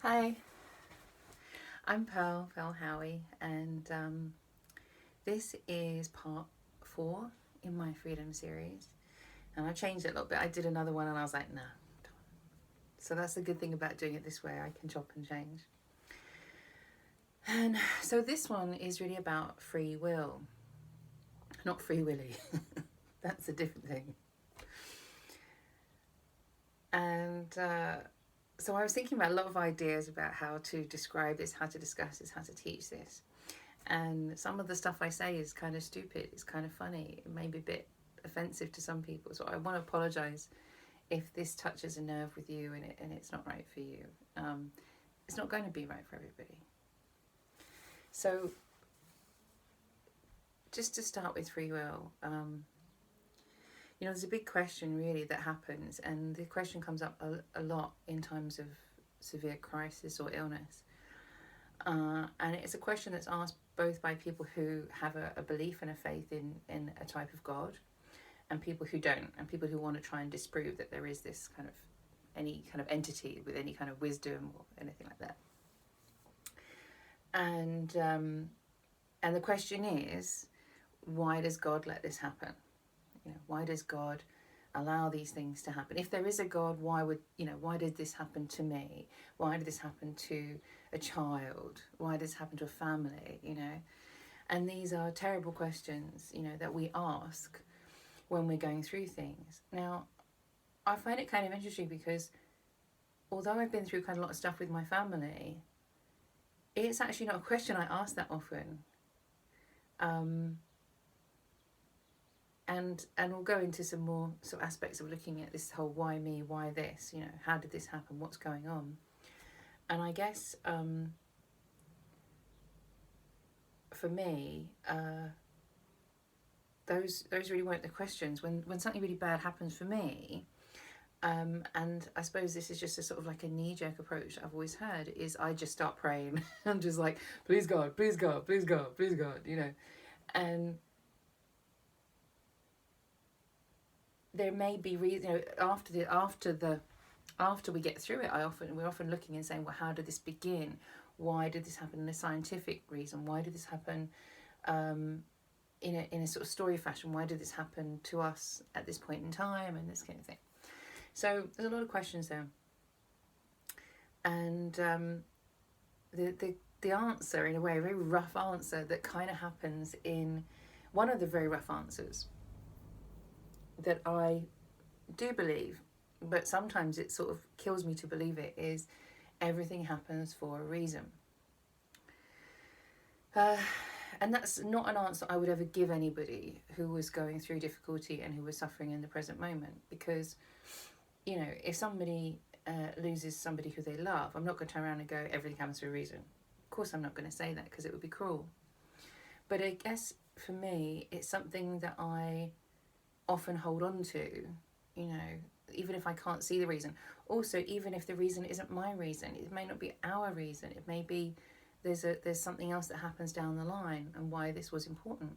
Hi, I'm Pearl Howie, and this is part 4 in my Freedom series. And I changed it a little bit. I did another one and I was like, nah. So that's the good thing about doing it this way. I can chop and change. And so this one is really about free will, not free willy. That's a different thing. And so I was thinking about a lot of ideas about how to describe this, how to discuss this, how to teach this. And some of the stuff I say is kind of stupid, it's kind of funny, it may be a bit offensive to some people. So I want to apologise if this touches a nerve with you and it's not right for you. It's not going to be right for everybody. So just to start with free will, there's a big question really that happens, and the question comes up a lot in times of severe crisis or illness. And it's a question that's asked both by people who have a belief and a faith in a type of God, and people who don't, and people who want to try and disprove that there is this kind of any kind of entity with any kind of wisdom or anything like that. And the question is, why does God let this happen? Why does God allow these things to happen? If there is a God, why did this happen to me? Why did this happen to a child? Why did this happen to a family? And these are terrible questions, that we ask when we're going through things. Now, I find it kind of interesting because although I've been through kind of a lot of stuff with my family, it's actually not a question I ask that often. And we'll go into some more sort of aspects of looking at this whole why me, why this, how did this happen, what's going on. And I guess for me, those really weren't the questions. When something really bad happens for me, and I suppose this is just a sort of like a knee-jerk approach that I've always heard, is I just start praying. I'm just like, please God, please God, please God, please God, and there may be reason, after we get through it, we're often looking and saying, well, how did this begin? Why did this happen in a scientific reason? Why did this happen in a sort of story fashion? Why did this happen to us at this point in time, and this kind of thing? So there's a lot of questions there. And the answer, in a way, a very rough answer that kind of happens in one of the very rough answers that I do believe, but sometimes it sort of kills me to believe it, is everything happens for a reason. And that's not an answer I would ever give anybody who was going through difficulty and who was suffering in the present moment. Because, if somebody loses somebody who they love, I'm not going to turn around and go, everything happens for a reason. Of course I'm not going to say that, because it would be cruel. But I guess for me, it's something that I often hold on to, even if I can't see the reason. Also, even if the reason isn't my reason, it may not be our reason. It may be there's something else that happens down the line and why this was important.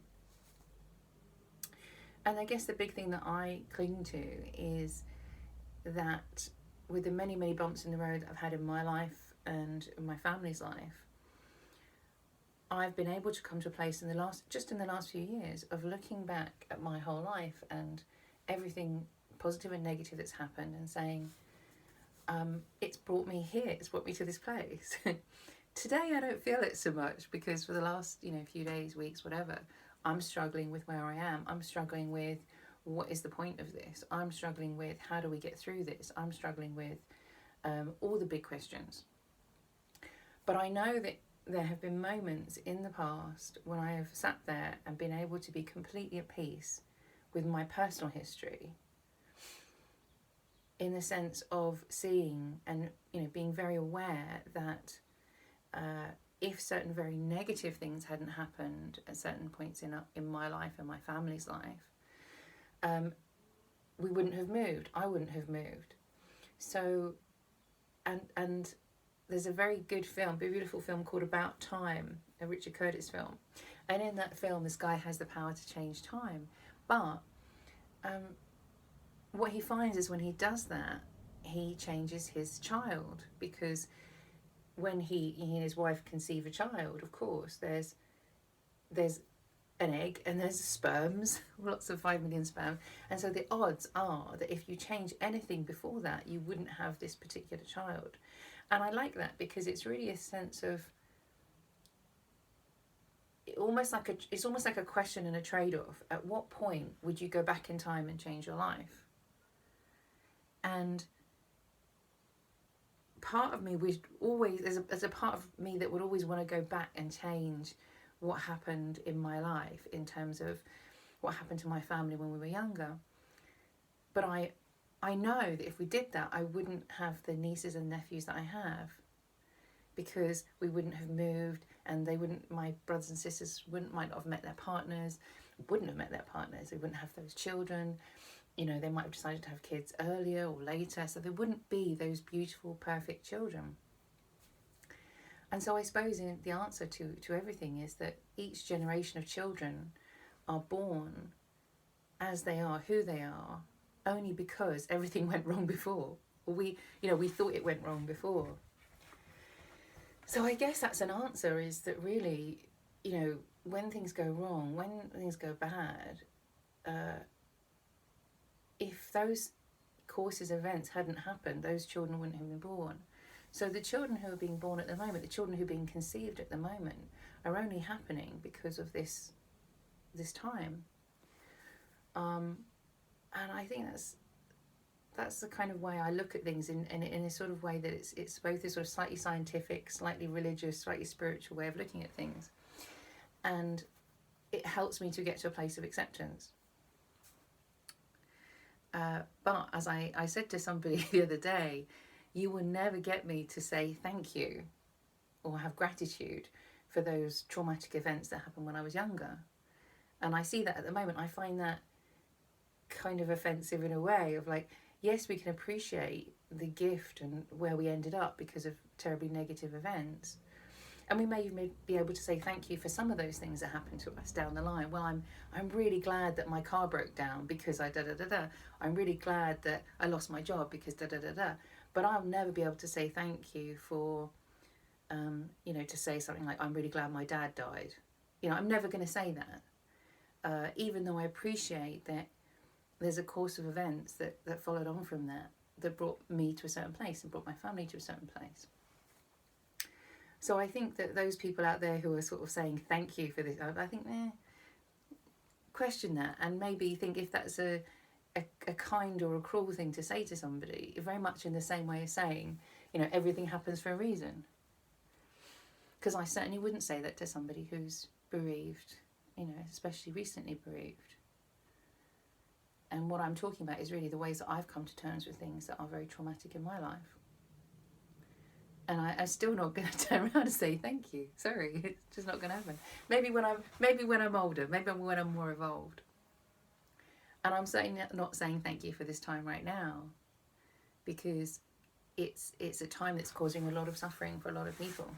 And I guess the big thing that I cling to is that with the many, many bumps in the road that I've had in my life and in my family's life, I've been able to come to a place in the last few years of looking back at my whole life and everything positive and negative that's happened and saying, it's brought me here, it's brought me to this place. Today I don't feel it so much, because for the last few days, weeks, whatever, I'm struggling with where I am. I'm struggling with what is the point of this. I'm struggling with how do we get through this. I'm struggling with all the big questions. But I know that there have been moments in the past when I have sat there and been able to be completely at peace with my personal history, in the sense of seeing and being very aware that if certain very negative things hadn't happened at certain points in my life and my family's life, we wouldn't have moved. I wouldn't have moved. So, and there's a very good film, a beautiful film called About Time, a Richard Curtis film. And in that film, this guy has the power to change time. But what he finds is when he does that, he changes his child, because when he and his wife conceive a child, of course, there's an egg and there's sperms, lots of 5 million sperm. And so the odds are that if you change anything before that, you wouldn't have this particular child. And I like that because it's really a sense of it's almost like a question and a trade-off. At what point would you go back in time and change your life? And part of me would always, there's a part of me that would always want to go back and change what happened in my life in terms of what happened to my family when we were younger. But I know that if we did that, I wouldn't have the nieces and nephews that I have, because we wouldn't have moved, and my brothers and sisters might not have met their partners, they wouldn't have those children. You know, they might have decided to have kids earlier or later, so there wouldn't be those beautiful, perfect children. And so I suppose the answer to everything is that each generation of children are born as they are, who they are, only because everything went wrong before. Or we thought it went wrong before. So I guess that's an answer, is that really, when things go wrong, when things go bad, if those courses of events hadn't happened, those children wouldn't have been born. So the children who are being born at the moment, the children who are being conceived at the moment, are only happening because of this time. And I think that's the kind of way I look at things, in a sort of way that it's both a sort of slightly scientific, slightly religious, slightly spiritual way of looking at things. And it helps me to get to a place of acceptance. But as I said to somebody the other day, you will never get me to say thank you or have gratitude for those traumatic events that happened when I was younger. And I see that at the moment. I find that kind of offensive in a way of like, yes, we can appreciate the gift and where we ended up because of terribly negative events. And we may even be able to say thank you for some of those things that happened to us down the line. Well, I'm really glad that my car broke down because I da-da-da-da. I'm really glad that I lost my job because da-da-da-da. But I'll never be able to say thank you for, to say something like, I'm really glad my dad died. I'm never going to say that. Even though I appreciate that there's a course of events that followed on from that brought me to a certain place and brought my family to a certain place. So I think that those people out there who are sort of saying thank you for this, I think, question that, and maybe think if that's a kind or a cruel thing to say to somebody, very much in the same way as saying, everything happens for a reason. Because I certainly wouldn't say that to somebody who's bereaved, especially recently bereaved. And what I'm talking about is really the ways that I've come to terms with things that are very traumatic in my life. And I'm still not going to turn around and say thank you. Sorry, it's just not going to happen. Maybe when I'm older, maybe when I'm more evolved. And I'm certainly not saying thank you for this time right now, because it's a time that's causing a lot of suffering for a lot of people.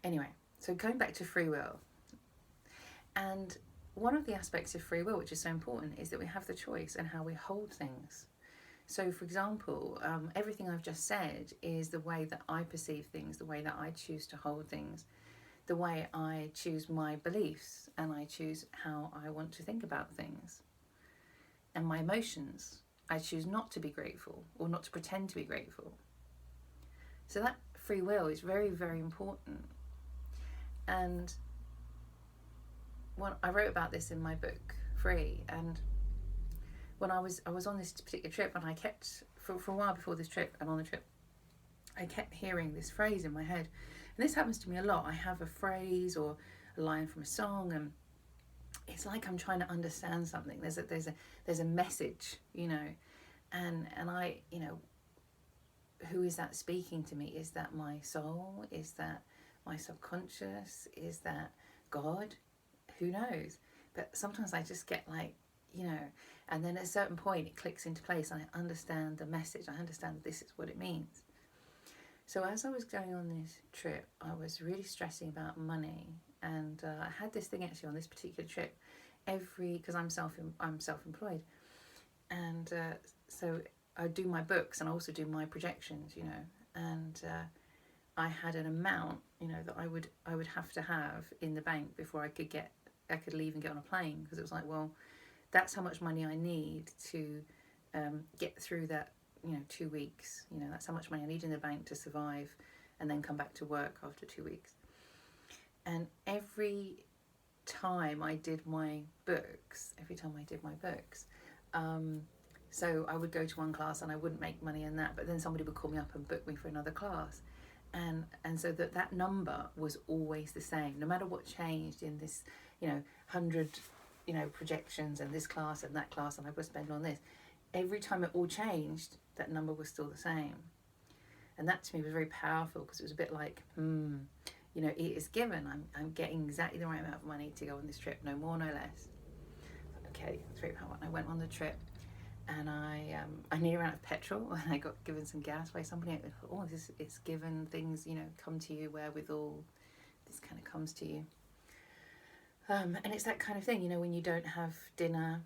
Anyway, so going back to free will. And one of the aspects of free will, which is so important, is that we have the choice in how we hold things. So, for example, everything I've just said is the way that I perceive things, the way that I choose to hold things, the way I choose my beliefs, and I choose how I want to think about things. And my emotions, I choose not to be grateful or not to pretend to be grateful. So that free will is very, very important. And I wrote about this in my book, Free, and when I was on this particular trip, and I kept, for a while before this trip and on the trip, I kept hearing this phrase in my head. And this happens to me a lot. I have a phrase or a line from a song, and it's like I'm trying to understand something. There's a message, and I, who is that speaking to me? Is that my soul? Is that my subconscious? Is that God? Who knows? But sometimes I just get like, and then at a certain point it clicks into place and I understand the message. I understand that this is what it means. So as I was going on this trip, I was really stressing about money, and I had this thing actually on this particular trip, because I'm self-employed, and so I do my books and I also do my projections, and I had an amount, that I would have to have in the bank before I could leave and get on a plane, because it was like, well, that's how much money I need to get through that 2 weeks. That's how much money I need in the bank to survive and then come back to work after 2 weeks. And every time I did my books, so I would go to one class and I wouldn't make money in that, but then somebody would call me up and book me for another class. And so that number was always the same, no matter what changed in this, 100, projections and this class and that class, and I was spending on this. Every time it all changed, that number was still the same. And that to me was very powerful, because it was a bit like, it is given. I'm getting exactly the right amount of money to go on this trip, no more, no less. Okay, that's very powerful. I went on the trip, and I nearly ran out of petrol, and I got given some gas by somebody. It's given, things, come to you wherewithal. This kind of comes to you. And it's that kind of thing, when you don't have dinner,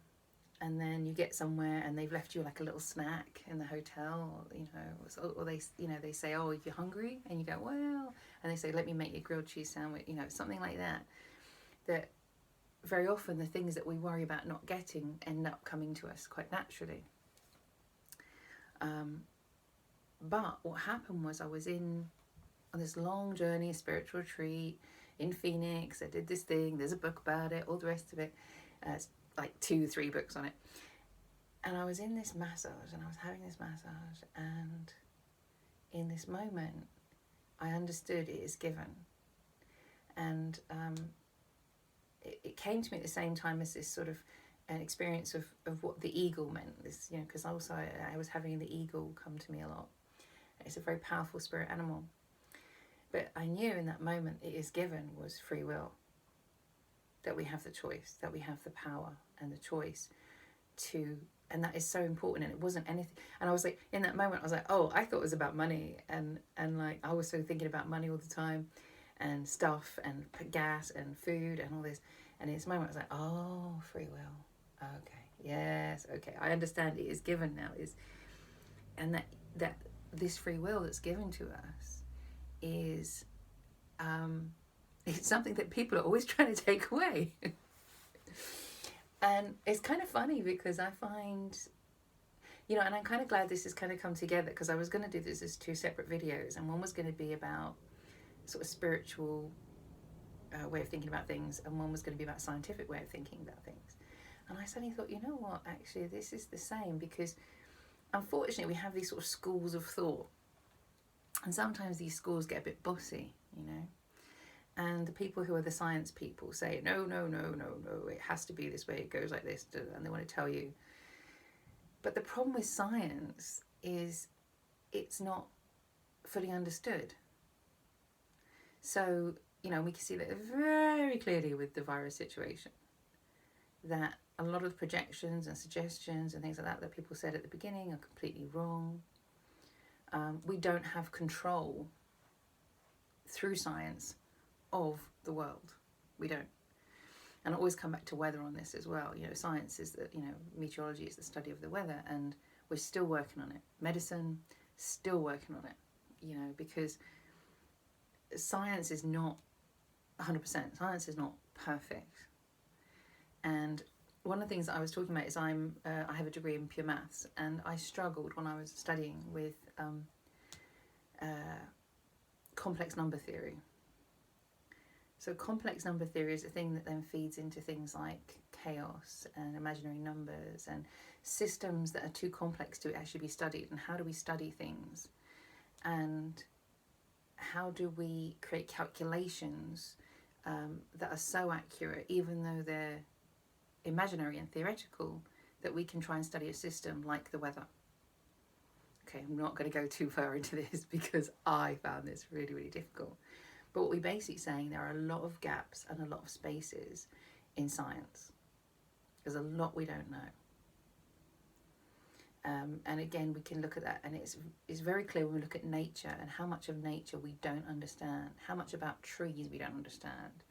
and then you get somewhere and they've left you like a little snack in the hotel, or they say, oh, you're hungry, and you go, well, and they say, let me make you a grilled cheese sandwich, something like that. That very often the things that we worry about not getting end up coming to us quite naturally. But what happened was, I was on this long journey, a spiritual retreat in Phoenix. I did this thing, there's a book about it, all the rest of it. It's like 2-3 books on it. And I was in this massage, and I was having this massage, and in this moment I understood it is given. And it came to me at the same time as this sort of an experience of what the eagle meant. This, because also I was having the eagle come to me a lot. It's a very powerful spirit animal. But I knew in that moment, it is given was free will. That we have the choice, that we have the power and the choice to, and that is so important. And it wasn't anything. And I was like, in that moment, I was like, oh, I thought it was about money. And like, I was so thinking about money all the time, and stuff and gas and food and all this. And in this moment, I was like, oh, free will. Okay. Yes. Okay. I understand it is given now. And that this free will that's given to us is, it's something that people are always trying to take away. And it's kind of funny, because I find, and I'm kind of glad this has kind of come together, because I was going to do this as 2 separate videos, and one was going to be about sort of spiritual way of thinking about things, and one was going to be about scientific way of thinking about things. And I suddenly thought, you know what, actually this is the same, because unfortunately we have these sort of schools of thought, and sometimes these schools get a bit bossy, and the people who are the science people say, no, it has to be this way, it goes like this, and they want to tell you. But the problem with science is it's not fully understood. So, we can see that very clearly with the virus situation, that a lot of the projections and suggestions and things like that people said at the beginning are completely wrong. We don't have control through science of the world. We don't. And I always come back to weather on this as well. Science is that, meteorology is the study of the weather, and we're still working on it. Medicine, still working on it, because science is not 100%. Science is not perfect. And one of the things that I was talking about is I have a degree in pure maths, and I struggled when I was studying with complex number theory. So complex number theory is a thing that then feeds into things like chaos and imaginary numbers and systems that are too complex to actually be studied. And how do we study things? And how do we create calculations that are so accurate, even though they're imaginary and theoretical, that we can try and study a system like the weather? Okay, I'm not going to go too far into this, because I found this really, really difficult. But what we're basically saying, there are a lot of gaps and a lot of spaces in science. There's a lot we don't know. And again, we can look at that, and it's very clear when we look at nature and how much of nature we don't understand, how much about trees we don't understand,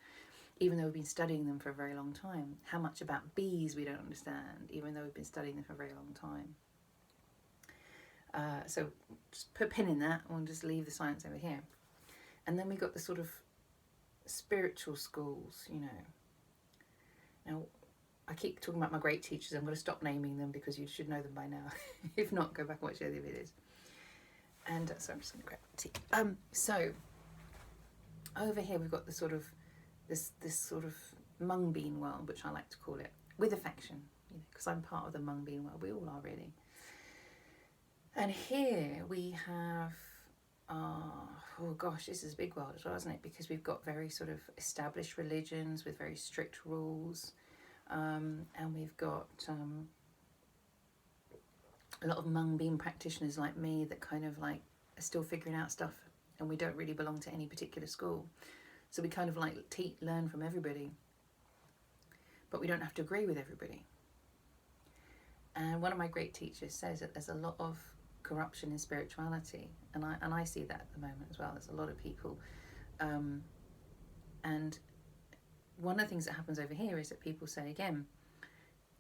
even though we've been studying them for a very long time, how much about bees we don't understand, even though we've been studying them for a very long time. So just put a pin in that, and we'll just leave the science over here. And then we got the sort of spiritual schools, you know. Now, I keep talking about my great teachers. I'm going to stop naming them because you should know them by now. If not, go back and watch the other videos. And so I'm just going to grab tea. So over here we've got the sort of this sort of mung bean world, which I like to call it, with affection, you know, because I'm part of the mung bean world. We all are, really. And here we have, oh gosh, this is a big world as well, isn't it? Because we've got very sort of established religions with very strict rules, and we've got a lot of mung bean practitioners like me that kind of like are still figuring out stuff, and we don't really belong to any particular school. So we kind of like learn from everybody, but we don't have to agree with everybody. And one of my great teachers says that there's a lot of corruption in spirituality, and I see that at the moment as well. There's a lot of people, and one of the things that happens over here is that people say again,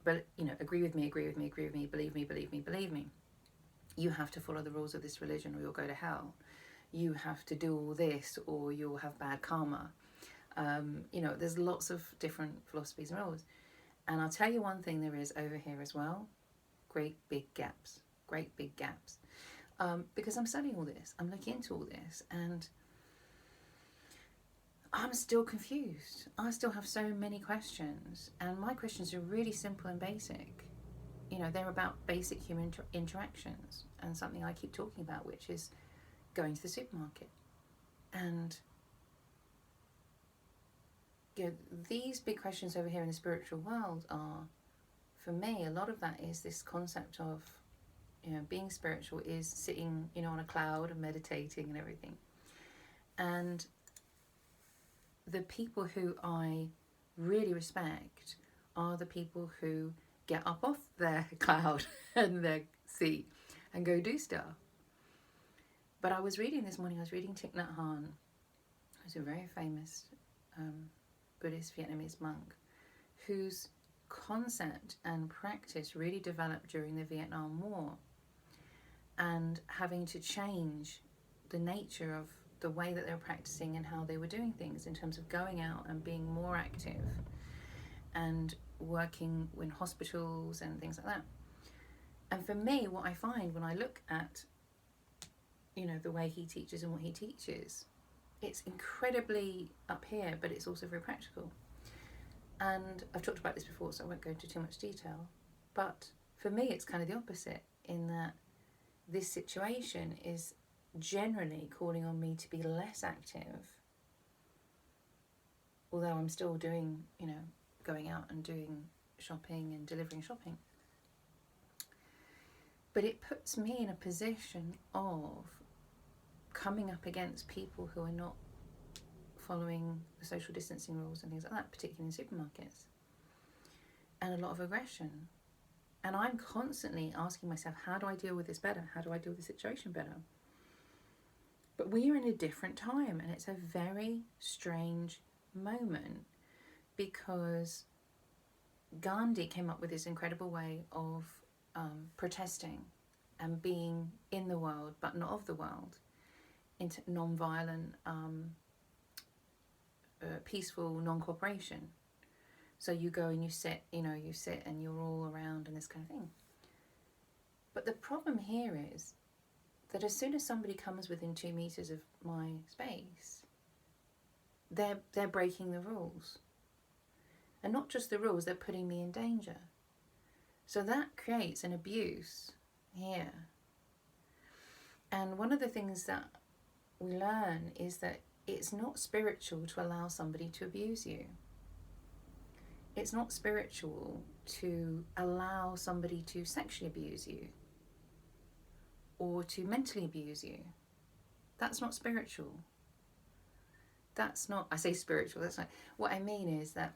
but you know, agree with me, believe me. You have to follow the rules of this religion or you'll go to hell. You have to do all this or you'll have bad karma. You know, there's lots of different philosophies and rules. And I'll tell you one thing there is over here as well. Great big gaps. Because I'm studying all this. I'm looking into all this. And I'm still confused. I still have so many questions. And my questions are really simple and basic. You know, they're about basic human interactions. And something I keep talking about, which is going to the supermarket. And you know, these big questions over here in the spiritual world are, for me, a lot of that is this concept of, you know, being spiritual is sitting, you know, on a cloud and meditating and everything. And the people who I really respect are the people who get up off their cloud and their seat and go do stuff. But I was reading this morning, Thich Nhat Hanh, who's a very famous Buddhist Vietnamese monk, whose concept and practice really developed during the Vietnam War, and having to change the nature of the way that they were practicing and how they were doing things in terms of going out and being more active and working in hospitals and things like that. And for me, what I find when I look at, you know, the way he teaches and what he teaches, it's incredibly up here, but it's also very practical. And I've talked about this before, so I won't go into too much detail. But for me, it's kind of the opposite, in that this situation is generally calling on me to be less active, although I'm still doing, you know, going out and doing shopping and delivering shopping. But it puts me in a position of coming up against people who are not following the social distancing rules and things like that, particularly in supermarkets, and a lot of aggression. And I'm constantly asking myself, how do I deal with this better? How do I deal with the situation better? But we are in a different time, and it's a very strange moment, because Gandhi came up with this incredible way of protesting and being in the world but not of the world, into non-violent, peaceful non-cooperation. So you go and you sit and you're all around and this kind of thing. But the problem here is that as soon as somebody comes within 2 meters of my space, they're breaking the rules. And not just the rules, they're putting me in danger. So that creates an abuse here. And one of the things that we learn is that it's not spiritual to allow somebody to abuse you. It's not spiritual to allow somebody to sexually abuse you or to mentally abuse you. That's not spiritual. That's not, I say spiritual, that's not, what I mean is that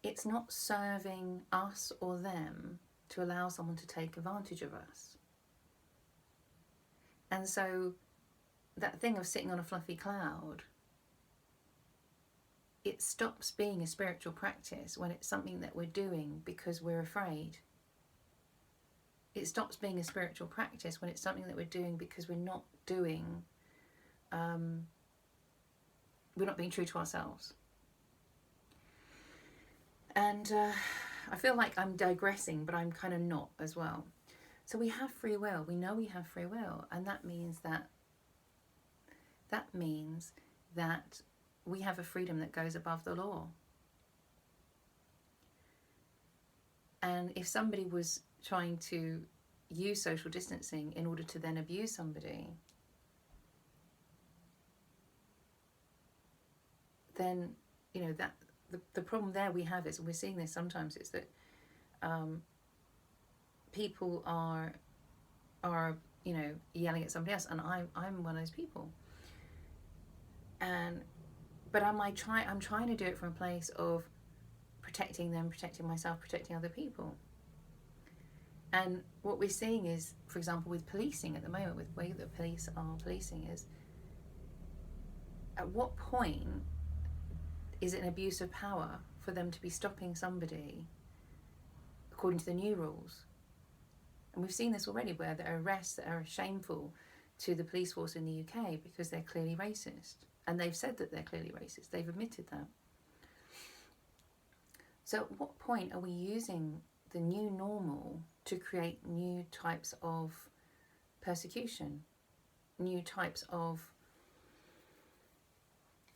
it's not serving us or them to allow someone to take advantage of us. And so that thing of sitting on a fluffy cloud, it stops being a spiritual practice when it's something that we're doing because we're afraid. it stops being a spiritual practice when it's something that we're doing because we're not being true to ourselves. And I feel like I'm digressing, but I'm kind of not as well. So we have free will. We know we have free will, and that means that we have a freedom that goes above the law. And if somebody was trying to use social distancing in order to then abuse somebody, then, you know, that the problem there we have is, and we're seeing this sometimes, is that people are you know, yelling at somebody else, and I'm one of those people. But I'm trying to do it from a place of protecting them, protecting myself, protecting other people. And what we're seeing is, for example, with policing at the moment, with the way that police are policing, is at what point is it an abuse of power for them to be stopping somebody according to the new rules? And we've seen this already, where there are arrests that are shameful to the police force in the UK because they're clearly racist. And they've said that they're clearly racist. They've admitted that. So at what point are we using the new normal to create new types of persecution, new types of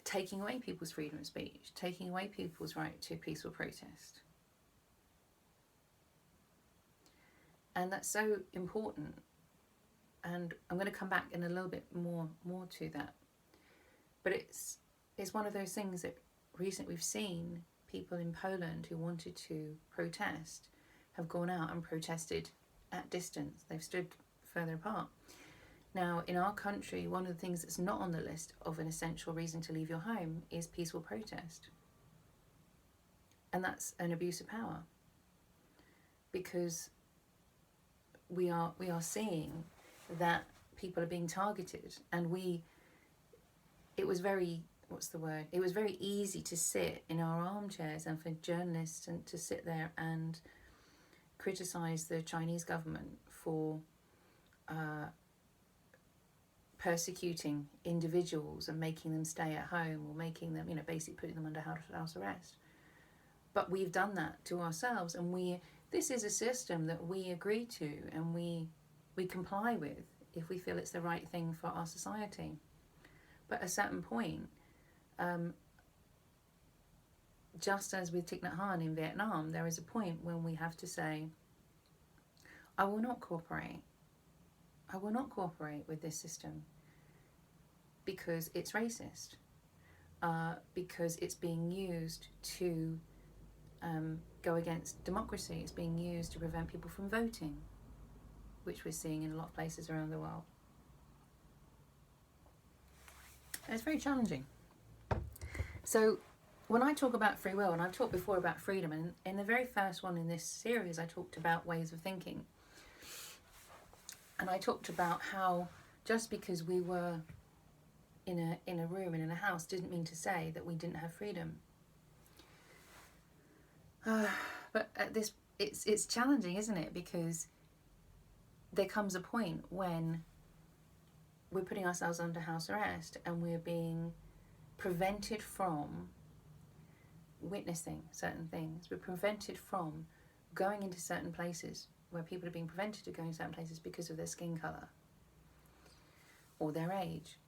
taking away people's freedom of speech, taking away people's right to peaceful protest? And that's so important. And I'm going to come back in a little bit more to that. But it's one of those things that recently we've seen people in Poland who wanted to protest have gone out and protested at distance. They've stood further apart. Now, in our country, one of the things that's not on the list of an essential reason to leave your home is peaceful protest. And that's an abuse of power. Because we are seeing that people are being targeted, and it was very easy to sit in our armchairs and for journalists and to sit there and criticize the Chinese government for persecuting individuals and making them stay at home, or making them, you know, basically putting them under house arrest. But we've done that to ourselves, and this is a system that we agree to and we comply with if we feel it's the right thing for our society. But at a certain point, just as with Thich Nhat Hanh in Vietnam, there is a point when we have to say, I will not cooperate. I will not cooperate with this system because it's racist, because it's being used to go against democracy. It's being used to prevent people from voting, which we're seeing in a lot of places around the world. And it's very challenging. So when I talk about free will, and I've talked before about freedom, and in the very first one in this series I talked about ways of thinking. And I talked about how just because we were in a room and in a house didn't mean to say that we didn't have freedom. But at this, it's challenging, isn't it? Because there comes a point when we're putting ourselves under house arrest and we're being prevented from witnessing certain things. We're prevented from going into certain places, where people are being prevented to go in certain places because of their skin colour or their age.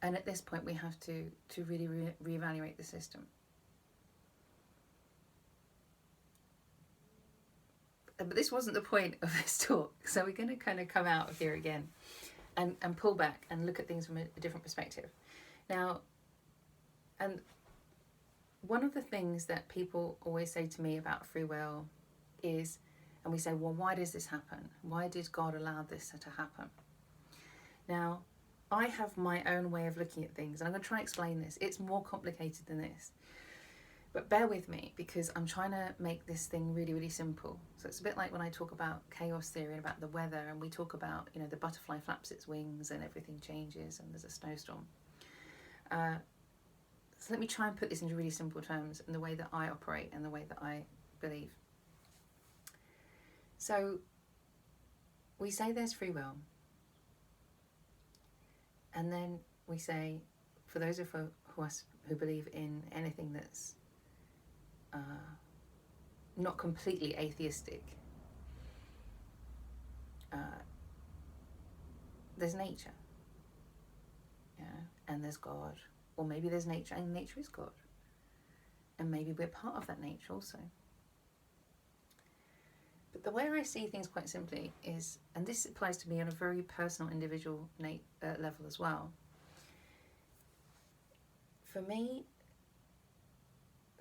And at this point we have to really reevaluate the system. But this wasn't the point of this talk, so we're going to kind of come out of here again and pull back and look at things from a different perspective. Now, and one of the things that people always say to me about free will is, and we say, well, why does this happen? Why did God allow this to happen? Now, I have my own way of looking at things, and I'm going to try and explain this. It's more complicated than this. But bear with me, because I'm trying to make this thing really, really simple. So it's a bit like when I talk about chaos theory and about the weather, and we talk about, you know, the butterfly flaps its wings and everything changes and there's a snowstorm. So let me try and put this into really simple terms in the way that I operate and the way that I believe. So we say there's free will, and then we say, for those of us who believe in anything that's not completely atheistic, there's nature, and there's God, or maybe there's nature and nature is God, and maybe we're part of that nature also. But the way I see things quite simply is, and this applies to me on a very personal, individual level as well. For me,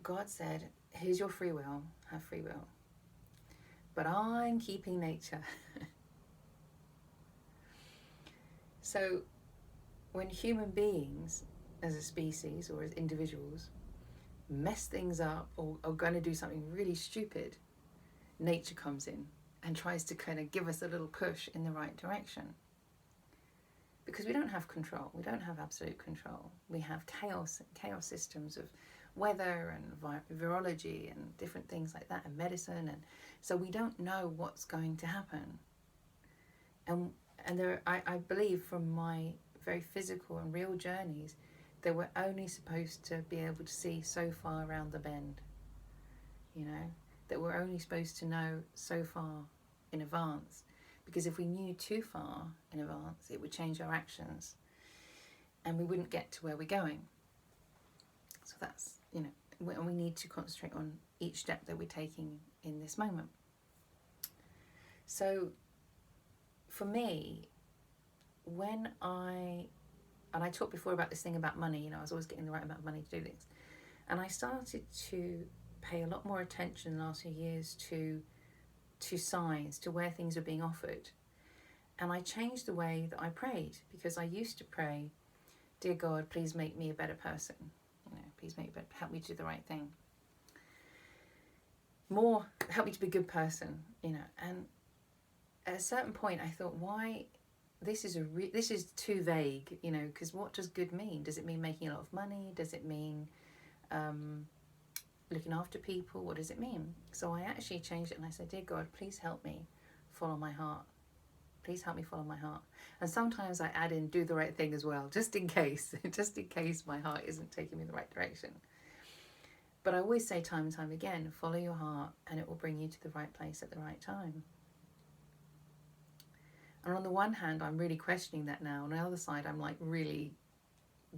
God said, here's your free will, have free will. But I'm keeping nature. So when human beings, as a species or as individuals, mess things up or are going to do something really stupid, nature comes in and tries to kind of give us a little push in the right direction. Because we don't have control. We don't have absolute control. We have chaos systems of weather and virology and different things like that, and medicine, and so we don't know what's going to happen. And I believe from my very physical and real journeys that we're only supposed to be able to see so far around the bend, that we're only supposed to know so far in advance, because if we knew too far in advance, it would change our actions and we wouldn't get to where we're going. So that's, we need to concentrate on each step that we're taking in this moment. So for me, I talked before about this thing about money, I was always getting the right amount of money to do things. And I started to pay a lot more attention in the last few years to signs, to where things are being offered. And I changed the way that I prayed, because I used to pray, dear God, please make me a better person. Please help me to do the right thing. More, help me to be a good person, And at a certain point I thought, why, this is too vague, because what does good mean? Does it mean making a lot of money? Does it mean looking after people? What does it mean? So I actually changed it and I said, dear God, please help me follow my heart. Please help me follow my heart. And sometimes I add in do the right thing as well, just in case my heart isn't taking me in the right direction. But I always say time and time again, follow your heart and it will bring you to the right place at the right time. And on the one hand, I'm really questioning that now. On the other side, I'm like really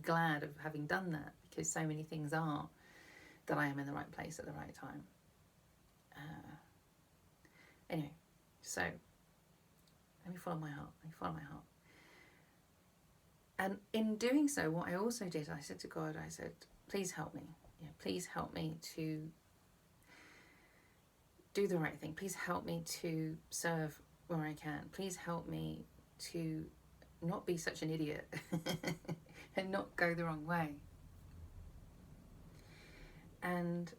glad of having done that, because so many things are that I am in the right place at the right time. Anyway, so let me follow my heart. And in doing so, what I also did, I said to God, please help me. Please help me to do the right thing. Please help me to serve where I can. Please help me to not be such an idiot and not go the wrong way. And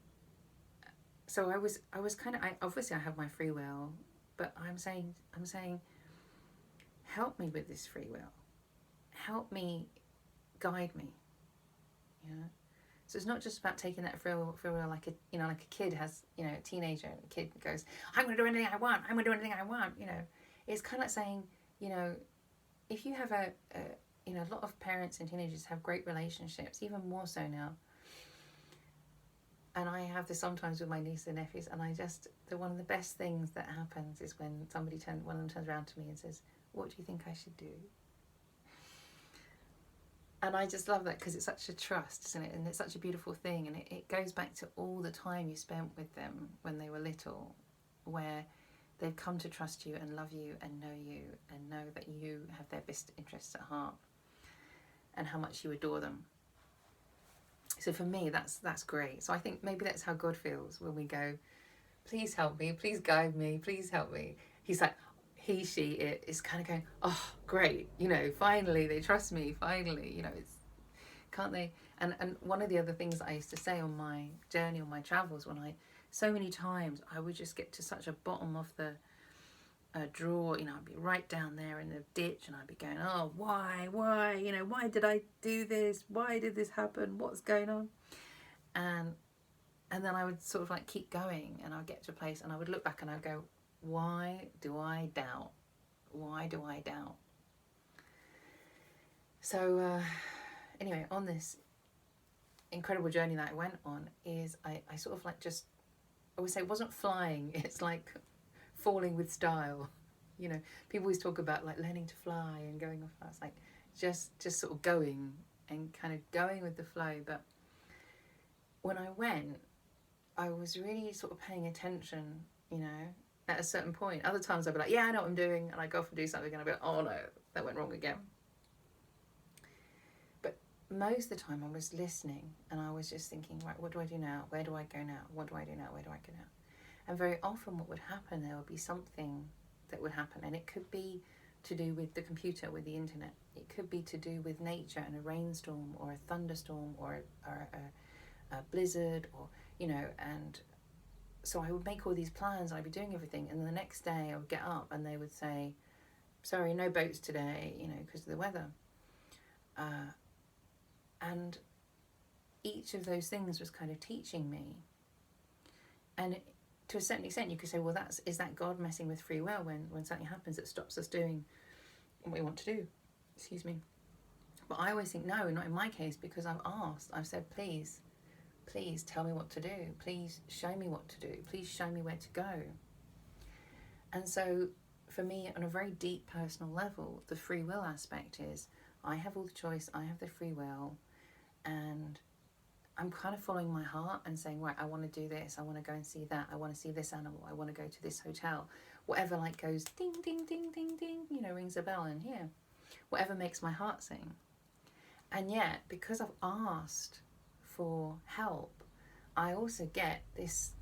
so I was kind of, obviously I have my free will, but I'm saying, help me with this free will. Help me, guide me. So it's not just about taking that free will like a kid has, a teenager, a kid goes, I'm going to do anything I want. It's kind of like saying, if you have a lot of parents and teenagers have great relationships, even more so now. And I have this sometimes with my nieces and nephews, and one of the best things that happens is when one of them turns around to me and says, what do you think I should do? And I just love that, because it's such a trust, isn't it? And it's such a beautiful thing. And it goes back to all the time you spent with them when they were little, where they've come to trust you and love you and know that you have their best interests at heart and how much you adore them. So for me, that's great. So I think maybe that's how God feels when we go, please help me, please guide me, please help me. He's like, it is kind of going, oh, great, finally they trust me, finally, can't they? And one of the other things that I used to say on my journey, on my travels, so many times I would just get to such a bottom of the drawer, I'd be right down there in the ditch, and I'd be going, oh, why, why did I do this? Why did this happen? What's going on? And then I would sort of like keep going, and I'd get to a place and I would look back and I'd go, why do I doubt? why do I doubt? So anyway, on this incredible journey that I went on, is I sort of like just, I would say it wasn't flying, it's like falling with style. You know, people always talk about like learning to fly and going off. I was like just sort of going and kind of going with the flow. But when I went, I was really sort of paying attention, you know, at a certain point. Other times I'd be like, yeah, I know what I'm doing, and I go off and do something and I'd be like, oh no, that went wrong again. But most of the time I was listening and I was just thinking, right, what do I do now? Where do I go now? What do I do now? Where do I go now? And very often what would happen, there would be something that would happen, and it could be to do with the computer, with the internet. It could be to do with nature and a rainstorm or a thunderstorm or a blizzard, or, you know, and so I would make all these plans, I'd be doing everything, and the next day I would get up and they would say, sorry, no boats today, you know, because of the weather. And each of those things was kind of teaching me. And to a certain extent you could say, well, is that God messing with free will when something happens that stops us doing what we want to do? Excuse me. But I always think, no, not in my case, because I've asked, I've said, please tell me what to do. Please show me what to do. Please show me where to go. And so for me, on a very deep personal level, the free will aspect is I have all the choice, I have the free will, and I'm kind of following my heart and saying, right, I want to do this, I want to go and see that, I want to see this animal, I want to go to this hotel, whatever like goes ding, ding, ding, ding, ding, you know, rings a bell in here, whatever makes my heart sing. And yet, because I've asked for help, I also get this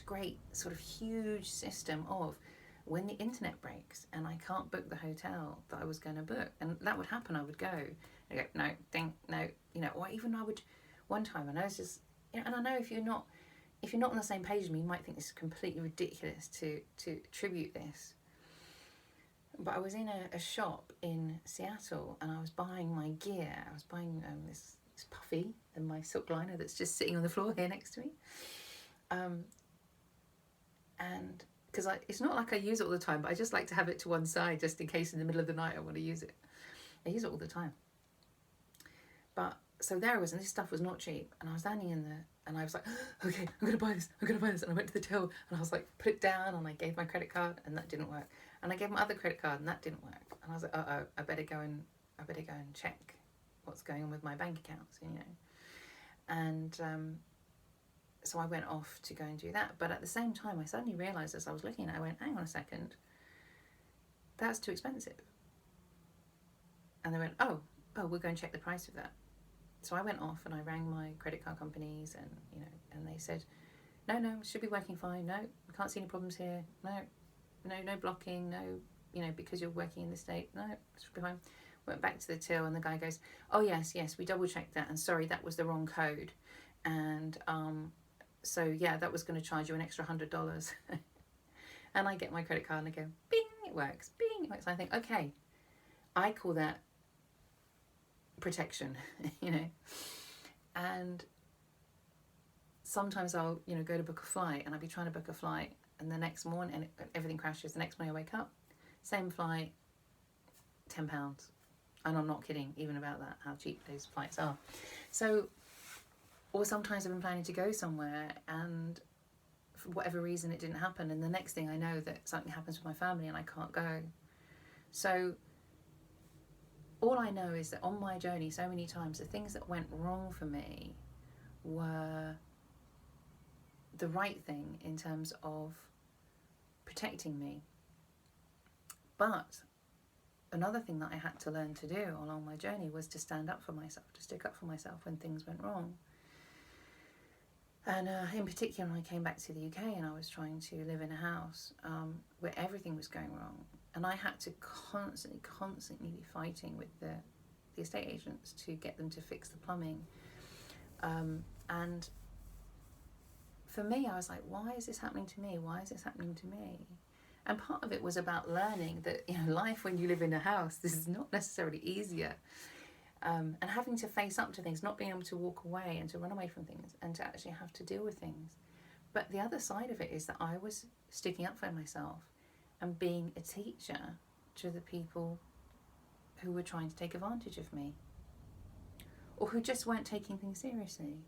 great sort of huge system of when the internet breaks and I can't book the hotel that I was going to book, and that would happen, I would go, I go, no, ding, no, you know, or even I would, one time, I know it's just, you know, and I know if you're not on the same page as me, you might think this is completely ridiculous to attribute this. But I was in a shop in Seattle and I was buying my gear. I was buying this puffy and my silk liner that's just sitting on the floor here next to me. And because it's not like I use it all the time, but I just like to have it to one side just in case in the middle of the night I want to use it. I use it all the time. But so there I was, and this stuff was not cheap, and I was standing in there and I was like, okay, I'm gonna buy this, and I went to the till and I was like, put it down, and I gave my credit card and that didn't work, and I gave my other credit card and that didn't work, and I was like, I better go and check what's going on with my bank accounts, you know. And so I went off to go and do that, but at the same time I suddenly realised, as I was looking at it, I went, hang on a second, that's too expensive. And they went, oh, we'll go and check the price of that. So I went off and I rang my credit card companies, and, you know, and they said, no, it should be working fine. No, we can't see any problems here. No blocking. No, you know, because you're working in the state. No, it should be fine. Went back to the till and the guy goes, oh yes, we double checked that, and sorry, that was the wrong code. And so yeah, that was going to charge you an extra $100. And I get my credit card and I go, bing, it works, bing, it works. And I think, okay, I call that protection, you know. And sometimes I'll, you know, go to book a flight and I'll be trying to book a flight, and the next morning, and everything crashes. The next morning I wake up, same flight, £10. And I'm not kidding even about that, how cheap those flights are. So, or sometimes I've been planning to go somewhere and for whatever reason it didn't happen, and the next thing I know that something happens with my family and I can't go. So all I know is that on my journey, so many times, the things that went wrong for me were the right thing in terms of protecting me. But another thing that I had to learn to do along my journey was to stand up for myself, to stick up for myself when things went wrong. And in particular, when I came back to the UK and I was trying to live in a house where everything was going wrong, and I had to constantly be fighting with the estate agents to get them to fix the plumbing. And for me, I was like, why is this happening to me? Why is this happening to me? And part of it was about learning that, you know, life when you live in a house, this is not necessarily easier. And having to face up to things, not being able to walk away and to run away from things and to actually have to deal with things. But the other side of it is that I was sticking up for myself and being a teacher to the people who were trying to take advantage of me, or who just weren't taking things seriously.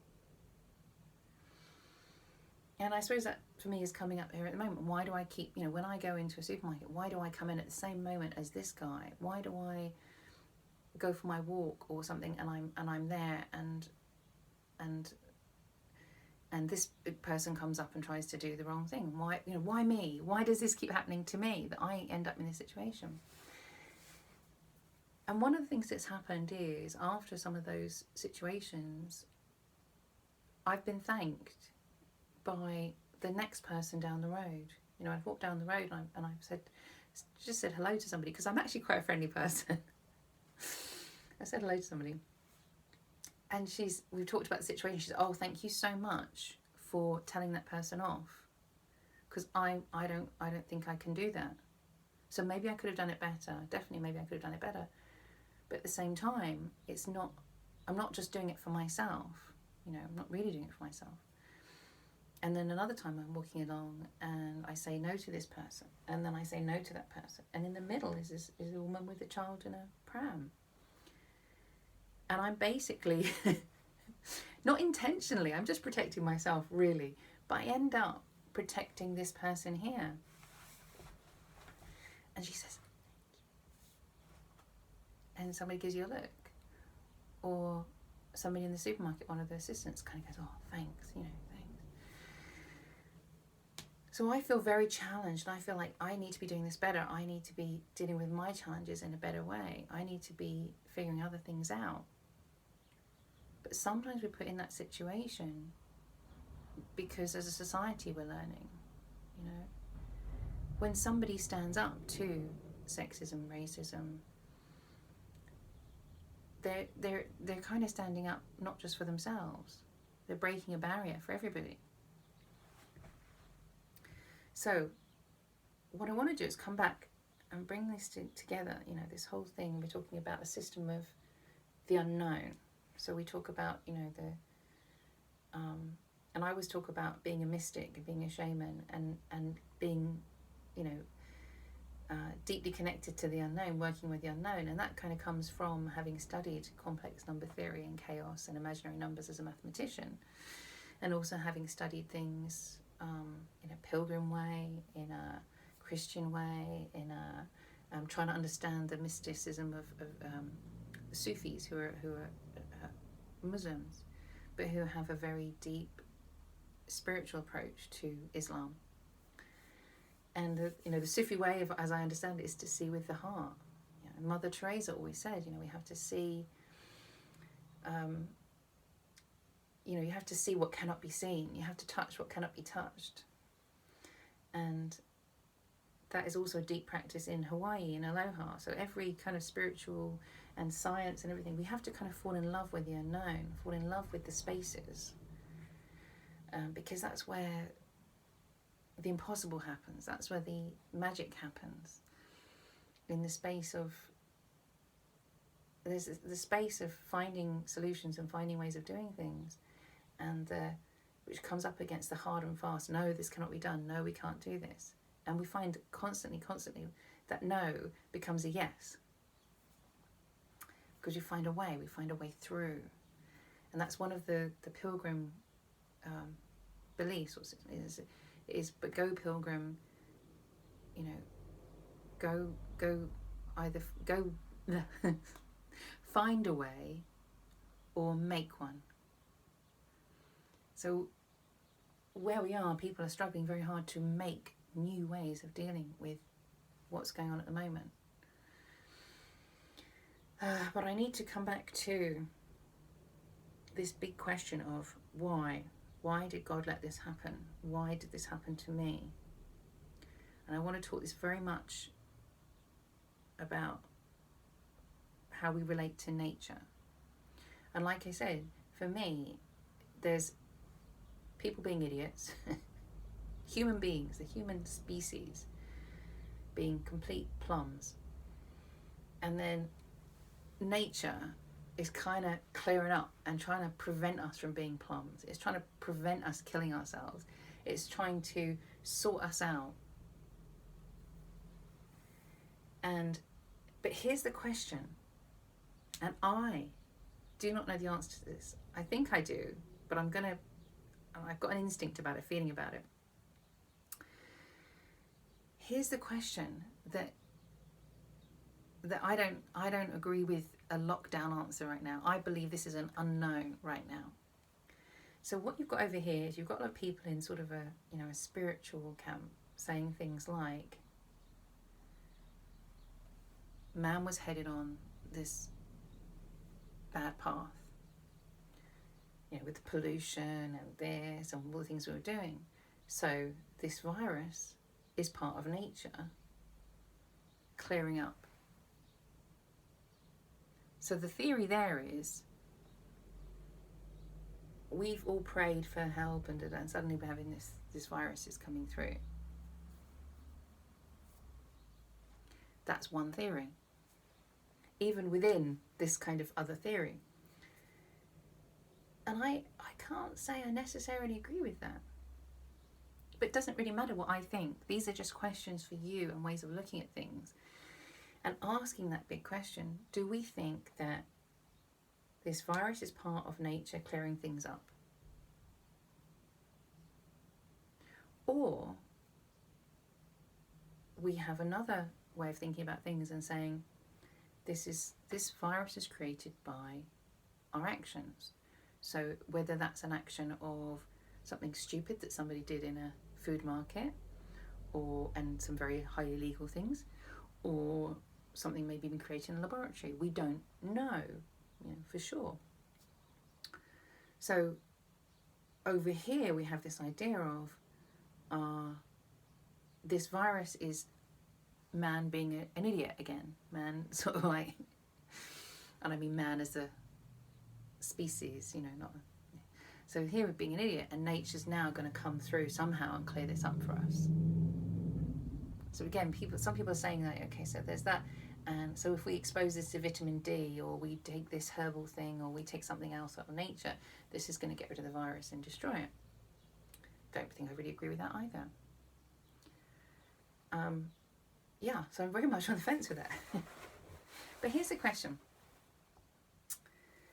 And I suppose that for me is coming up here at the moment. Why do I keep, when I go into a supermarket, why do I come in at the same moment as this guy? Why do I go for my walk or something and I'm there and this person comes up and tries to do the wrong thing? Why me? Why does this keep happening to me, that I end up in this situation? And one of the things that's happened is, after some of those situations, I've been thanked by the next person down the road. I've walked down the road and I've just said hello to somebody, because I'm actually quite a friendly person. I said hello to somebody, and we've talked about the situation. She said, "Oh, thank you so much for telling that person off, because I don't think I can do that. So maybe I could have done it better. Definitely, maybe I could have done it better. But at the same time, I'm not just doing it for myself. I'm not really doing it for myself." And then another time I'm walking along and I say no to this person, and then I say no to that person, and in the middle is a woman with a child in a pram. And I'm basically, not intentionally, I'm just protecting myself really, but I end up protecting this person here. And she says, and somebody gives you a look, or somebody in the supermarket, one of the assistants kind of goes, "Oh, thanks, thanks." So I feel very challenged, and I feel like I need to be doing this better. I need to be dealing with my challenges in a better way. I need to be figuring other things out. But sometimes we're put in that situation because as a society we're learning, When somebody stands up to sexism, racism, they're kind of standing up not just for themselves. They're breaking a barrier for everybody. So what I want to do is come back and bring this together, this whole thing. We're talking about the system of the unknown. So we talk about, and I always talk about being a mystic and being a shaman and being, deeply connected to the unknown, working with the unknown. And that kind of comes from having studied complex number theory and chaos and imaginary numbers as a mathematician, and also having studied things in a pilgrim way, in a Christian way, in a trying to understand the mysticism of the Sufis, who are Muslims, but who have a very deep spiritual approach to Islam. And the Sufi way, as I understand it, is to see with the heart. Mother Teresa always said, we have to see. You have to see what cannot be seen. You have to touch what cannot be touched. And that is also a deep practice in Hawaii, in Aloha. So every kind of spiritual and science and everything, we have to kind of fall in love with the unknown, fall in love with the spaces. Because that's where the impossible happens. That's where the magic happens. In the space of, there's the space of finding solutions and finding ways of doing things. And which comes up against the hard and fast, no, this cannot be done, no, we can't do this. And we find constantly that no becomes a yes. Because we find a way through. And that's one of the pilgrim beliefs, is but go pilgrim, go either go find a way or make one. So where we are, people are struggling very hard to make new ways of dealing with what's going on at the moment. But I need to come back to this big question of why. Why did God let this happen? Why did this happen to me? And I want to talk this very much about how we relate to nature. And like I said, for me, there's people being idiots, human beings, the human species being complete plums. And then nature is kind of clearing up and trying to prevent us from being plums. It's trying to prevent us killing ourselves. It's trying to sort us out. But here's the question, and I do not know the answer to this. I think I do, but I've got an instinct about it, feeling about it. Here's the question that I don't agree with a lockdown answer right now. I believe this is an unknown right now. So what you've got over here is you've got a lot of people in sort of a spiritual camp saying things like, man was headed on this bad path, with the pollution and this and all the things we were doing. So this virus is part of nature clearing up. So the theory there is, we've all prayed for help and suddenly we're having this virus is coming through. That's one theory. Even within this kind of other theory. And I can't say I necessarily agree with that. But it doesn't really matter what I think. These are just questions for you and ways of looking at things. And asking that big question, do we think that this virus is part of nature clearing things up? Or we have another way of thinking about things and saying, this virus is created by our actions. So whether that's an action of something stupid that somebody did in a food market, and some very highly illegal things, or something maybe been created in a laboratory. We don't know, for sure. So over here we have this idea of this virus is man being an idiot again. Man sort of like, and I mean man as a species, not. So here we're being an idiot, and nature's now going to come through somehow and clear this up for us. So again, some people are saying that, okay, so there's that, and so if we expose this to vitamin D, or we take this herbal thing, or we take something else out of nature, this is going to get rid of the virus and destroy it. Don't think I really agree with that either. So I'm very much on the fence with that. But here's the question.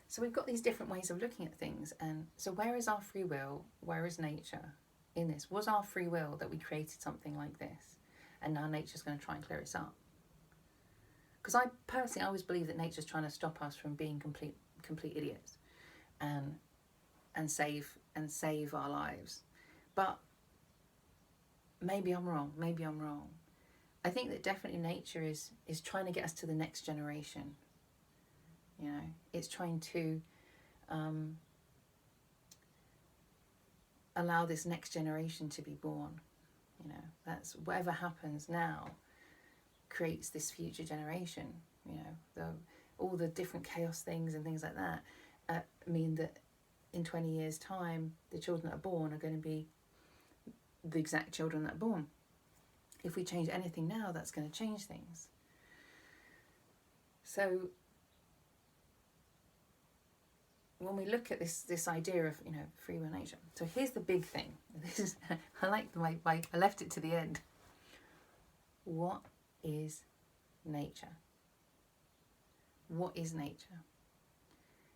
So we've got these different ways of looking at things, and so where is our free will? Where is nature in this? Was our free will that we created something like this, and now nature's going to try and clear us up? Because I personally always believe that nature's trying to stop us from being complete idiots, and save our lives. But maybe I'm wrong. I think that definitely nature is trying to get us to the next generation. It's trying to allow this next generation to be born. That's whatever happens now creates this future generation. All the different chaos things and things like that mean that in 20 years' time, the children that are born are going to be the exact children that are born. If we change anything now, that's going to change things. So when we look at this idea of free will nature, so here's the big thing. This is I like I left it to the end. What is nature? What is nature?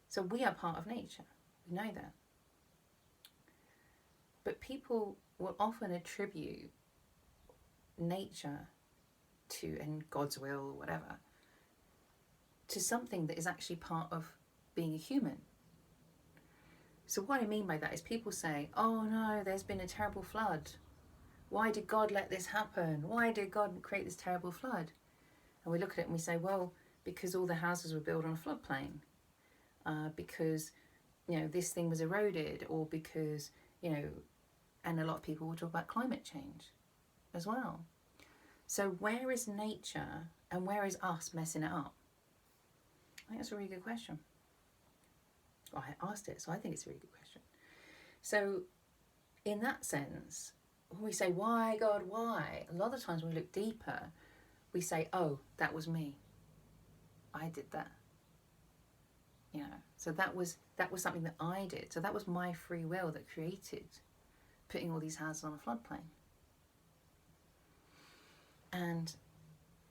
So we are part of nature. We know that. But people will often attribute nature to, and God's will or whatever, to something that is actually part of being a human. So what I mean by that is people say, oh no, there's been a terrible flood. Why did God let this happen? Why did God create this terrible flood? And we look at it and we say, well, because all the houses were built on a floodplain. Because, this thing was eroded, or because, and a lot of people will talk about climate change as well. So where is nature and where is us messing it up? I think that's a really good question. I asked it, so I think it's a really good question. So in that sense, when we say, why, God, why? A lot of times when we look deeper, we say, oh, that was me. I did that. So that was something that I did. So that was my free will that created putting all these houses on a floodplain. And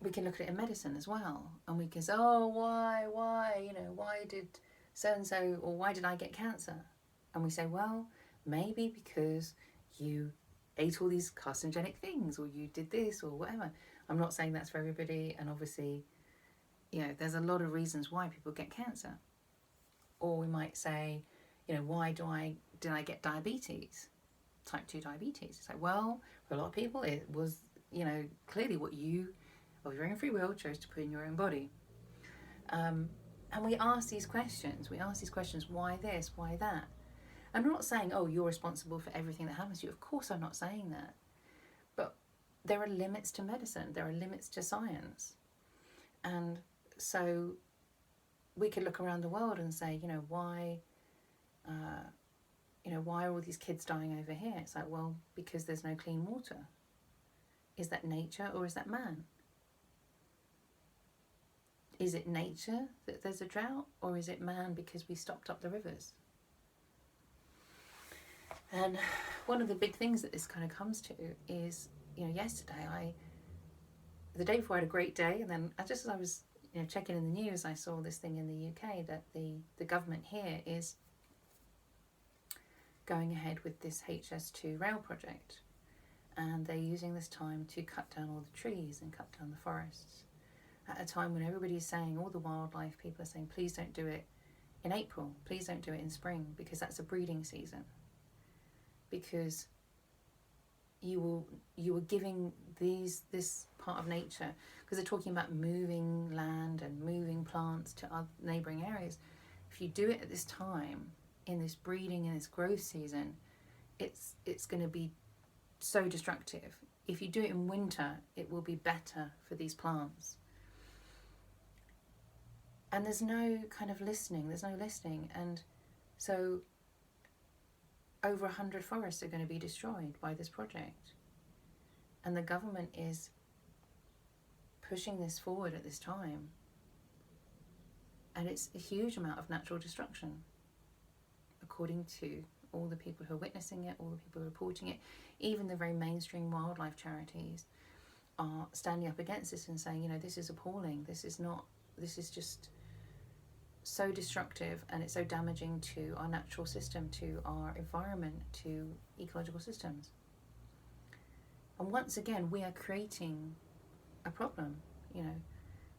we can look at it in medicine as well, and we can say, oh, why, why did so-and-so, or why did I get cancer? And we say, well, maybe because you ate all these carcinogenic things, or you did this, or whatever. I'm not saying that's for everybody, and obviously, there's a lot of reasons why people get cancer. Or we might say, why did I get diabetes, type 2 diabetes? It's like, well, for a lot of people, it was, clearly what you, of your own free will, chose to put in your own body. And we ask these questions. Why this? Why that? I'm not saying, oh, you're responsible for everything that happens to you. Of course I'm not saying that. But there are limits to medicine. There are limits to science. And so we could look around the world and say, why are all these kids dying over here? It's like, well, because there's no clean water. Is that nature or is that man? Is it nature that there's a drought, or is it man because we stopped up the rivers? And one of the big things that this kind of comes to is, yesterday, the day before I had a great day, and then just as I was checking in the news, I saw this thing in the UK that the government here is going ahead with this HS2 rail project, and they're using this time to cut down all the trees and cut down the forests at a time when everybody's saying, all the wildlife people are saying, please don't do it in April, please don't do it in spring, because that's a breeding season, because you were giving this part of nature, because they're talking about moving land and moving plants to other neighbouring areas. If you do it at this time, in this breeding and this growth season, it's going to be so destructive. If you do it in winter, it will be better for these plants. And there's no kind of listening. And so over 100 forests are going to be destroyed by this project. And the government is pushing this forward at this time. And it's a huge amount of natural destruction, according to all the people who are witnessing it, all the people reporting it. Even the very mainstream wildlife charities are standing up against this and saying, this is appalling. This is just so destructive, and it's so damaging to our natural system, to our environment, to ecological systems. And once again, we are creating a problem.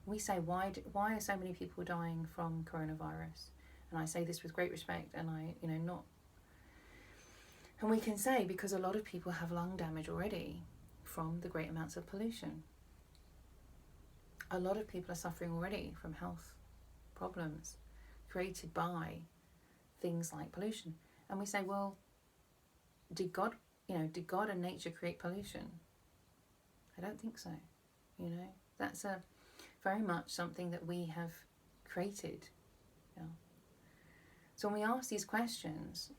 We say, why are so many people dying from coronavirus? And I say this with great respect, and and we can say, because a lot of people have lung damage already from the great amounts of pollution. A lot of people are suffering already from health problems created by things like pollution. And we say, well, did God and nature create pollution? I don't think so. That's very much something that we have created. So when we ask these questions,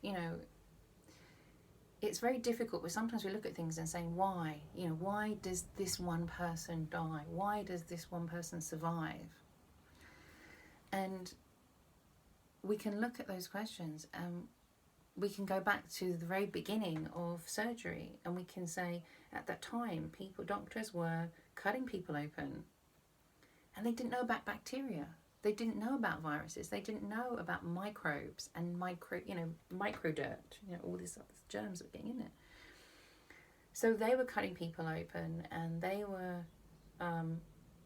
it's very difficult, but sometimes we look at things and saying, why? Why does this one person die? Why does this one person survive? And we can look at those questions, and we can go back to the very beginning of surgery, and we can say, at that time, doctors were cutting people open, and they didn't know about bacteria. They didn't know about viruses. They didn't know about microbes and microdirt, all these germs that were getting in it. So they were cutting people open, and they were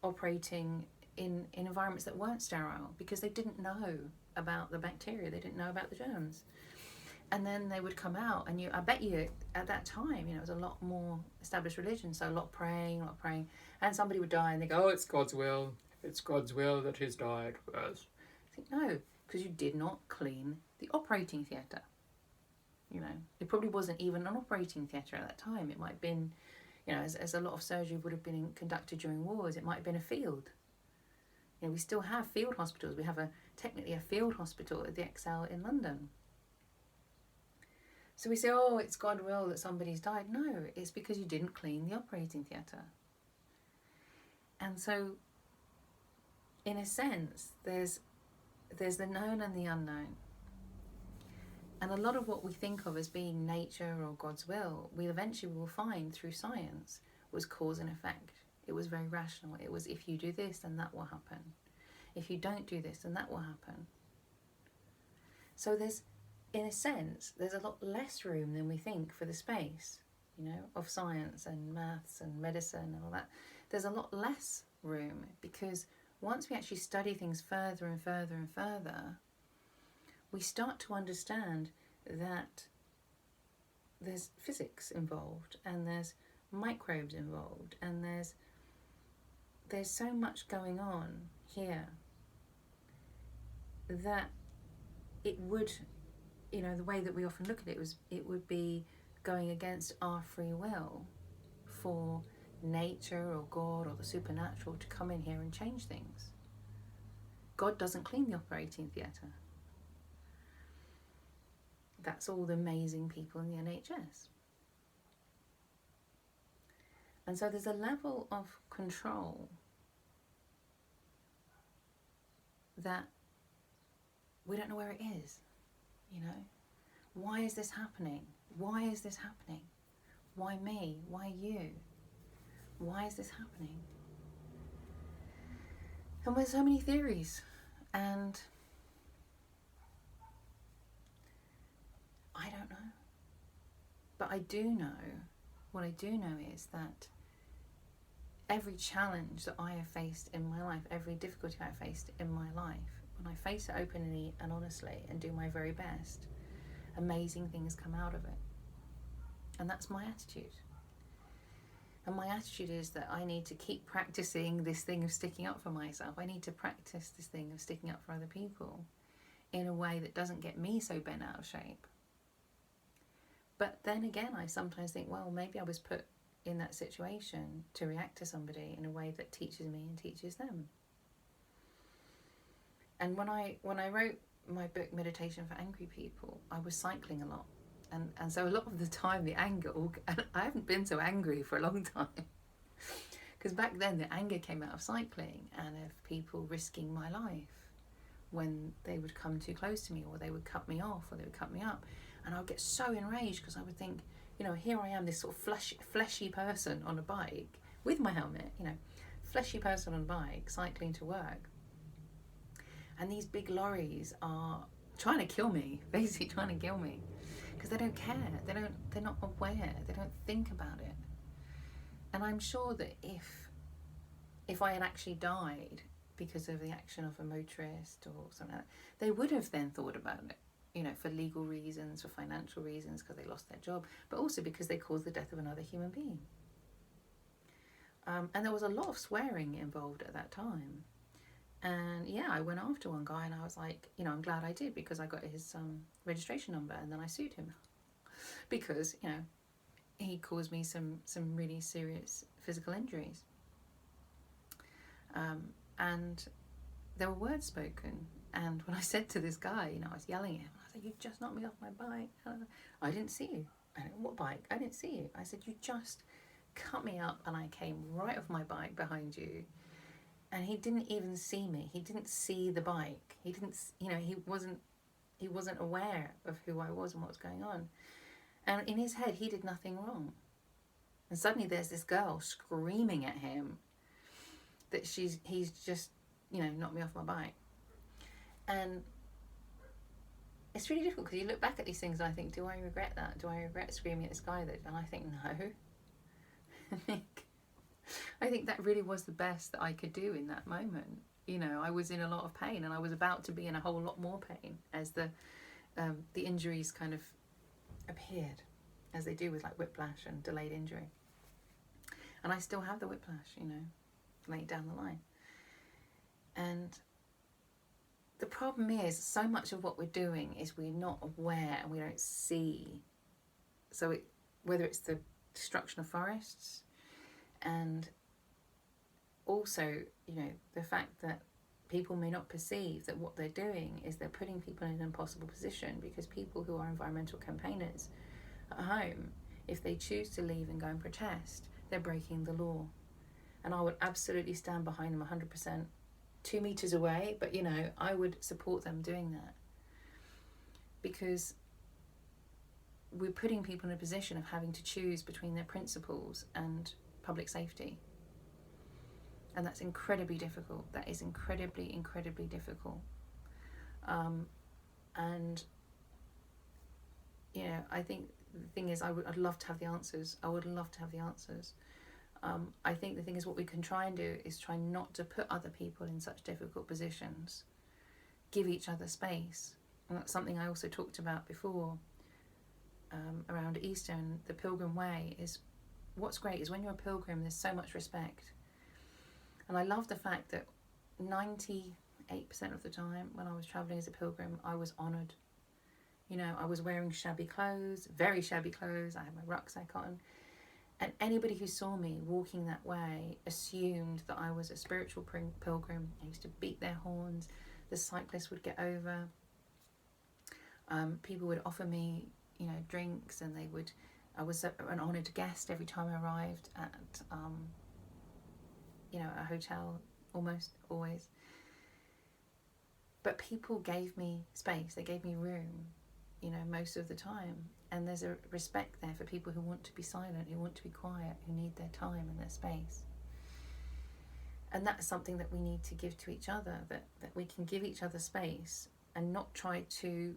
operating in environments that weren't sterile, because they didn't know about the bacteria. They didn't know about the germs. And then they would come out, and I bet you at that time, it was a lot more established religion, so a lot of praying, and somebody would die, and they go, oh, it's God's will. It's God's will that he's died. Yes. I think, no, because you did not clean the operating theatre. It probably wasn't even an operating theatre at that time. It might have been, as a lot of surgery would have been conducted during wars, it might have been a field. We still have field hospitals. We have technically a field hospital at the ExCeL in London. So we say, oh, it's God's will that somebody's died. No, it's because you didn't clean the operating theatre. And so, in a sense, there's the known and the unknown. And a lot of what we think of as being nature or God's will, we eventually will find through science was cause and effect. It was very rational. It was, if you do this, then that will happen. If you don't do this, then that will happen. So there's, in a sense, there's a lot less room than we think for the space, of science and maths and medicine and all that. There's a lot less room, because once we actually study things further and further and further, we start to understand that there's physics involved, and there's microbes involved, and there's so much going on here that it would, the way that we often look at it would be going against our free will for nature or God or the supernatural to come in here and change things. God doesn't clean the operating theatre. That's all the amazing people in the NHS. And so there's a level of control that we don't know where it is, Why is this happening? Why is this happening? Why me? Why you? Why is this happening? And there's so many theories, and I don't know. But I do know, what I do know is that every challenge that I have faced in my life, every difficulty I have faced in my life, when I face it openly and honestly and do my very best, amazing things come out of it. And that's my attitude. And my attitude is that I need to keep practicing this thing of sticking up for myself. I need to practice this thing of sticking up for other people in a way that doesn't get me so bent out of shape. But then again, I sometimes think, well, maybe I was put in that situation to react to somebody in a way that teaches me and teaches them. And when I wrote my book, Meditation for Angry People, I was cycling a lot. And so a lot of the time the anger, I haven't been so angry for a long time. Because back then the anger came out of cycling and of people risking my life when they would come too close to me, or they would cut me off, or they would cut me up. And I would get so enraged, because I would think, here I am, this sort of fleshy person on a bike with my helmet, fleshy person on a bike cycling to work. And these big lorries are trying to kill me, basically trying to kill me, because they don't care. They're not aware. They don't think about it. And I'm sure that if I had actually died because of the action of a motorist or something like that, they would have then thought about it, for legal reasons, for financial reasons, because they lost their job, but also because they caused the death of another human being. And there was a lot of swearing involved at that time. And yeah, I went after one guy, and I was like, I'm glad I did, because I got his registration number, and then I sued him because, he caused me some really serious physical injuries. And there were words spoken. And when I said to this guy, I was yelling at him, I said, you just knocked me off my bike. I didn't see you. What bike? I didn't see you. I said, you just cut me up, and I came right off my bike behind you. And he didn't even see me. He didn't see the bike. He didn't, he wasn't aware of who I was and what was going on. And in his head, he did nothing wrong. And suddenly there's this girl screaming at him that he's just, knocked me off my bike. And it's really difficult, because you look back at these things and I think, do I regret that? Do I regret screaming at this guy? And I think, no. I think that really was the best that I could do in that moment. I was in a lot of pain, and I was about to be in a whole lot more pain as the injuries kind of appeared, as they do with like whiplash and delayed injury. And I still have the whiplash, later down the line. And the problem is, so much of what we're doing is we're not aware and we don't see. So whether it's the destruction of forests, and also, the fact that people may not perceive that what they're doing is they're putting people in an impossible position, because people who are environmental campaigners at home, if they choose to leave and go and protest, they're breaking the law. And I would absolutely stand behind them 100%, 2 meters away, but I would support them doing that, because we're putting people in a position of having to choose between their principles and public safety. And that's incredibly difficult. That is incredibly, incredibly difficult. And, you know, I think the thing is, I'd love to have the answers. I would love to have the answers. I think the thing is, what we can try and do is try not to put other people in such difficult positions. Give each other space. And that's something I also talked about before around Easter and the Pilgrim Way. Is what's great is when you're a pilgrim, there's so much respect. And I love the fact that 98% of the time when I was travelling as a pilgrim, I was honoured. You know, I was wearing shabby clothes, very shabby clothes. I had my rucksack on. And anybody who saw me walking that way assumed that I was a spiritual pilgrim. I used to beat their horns. The cyclists would get over. People would offer me, you know, drinks, and I was an honoured guest every time I arrived at, you know, a hotel, almost always. But people gave me space. They gave me room, you know, most of the time. And there's a respect there for people who want to be silent, who want to be quiet, who need their time and their space. And that's something that we need to give to each other, that we can give each other space and not try to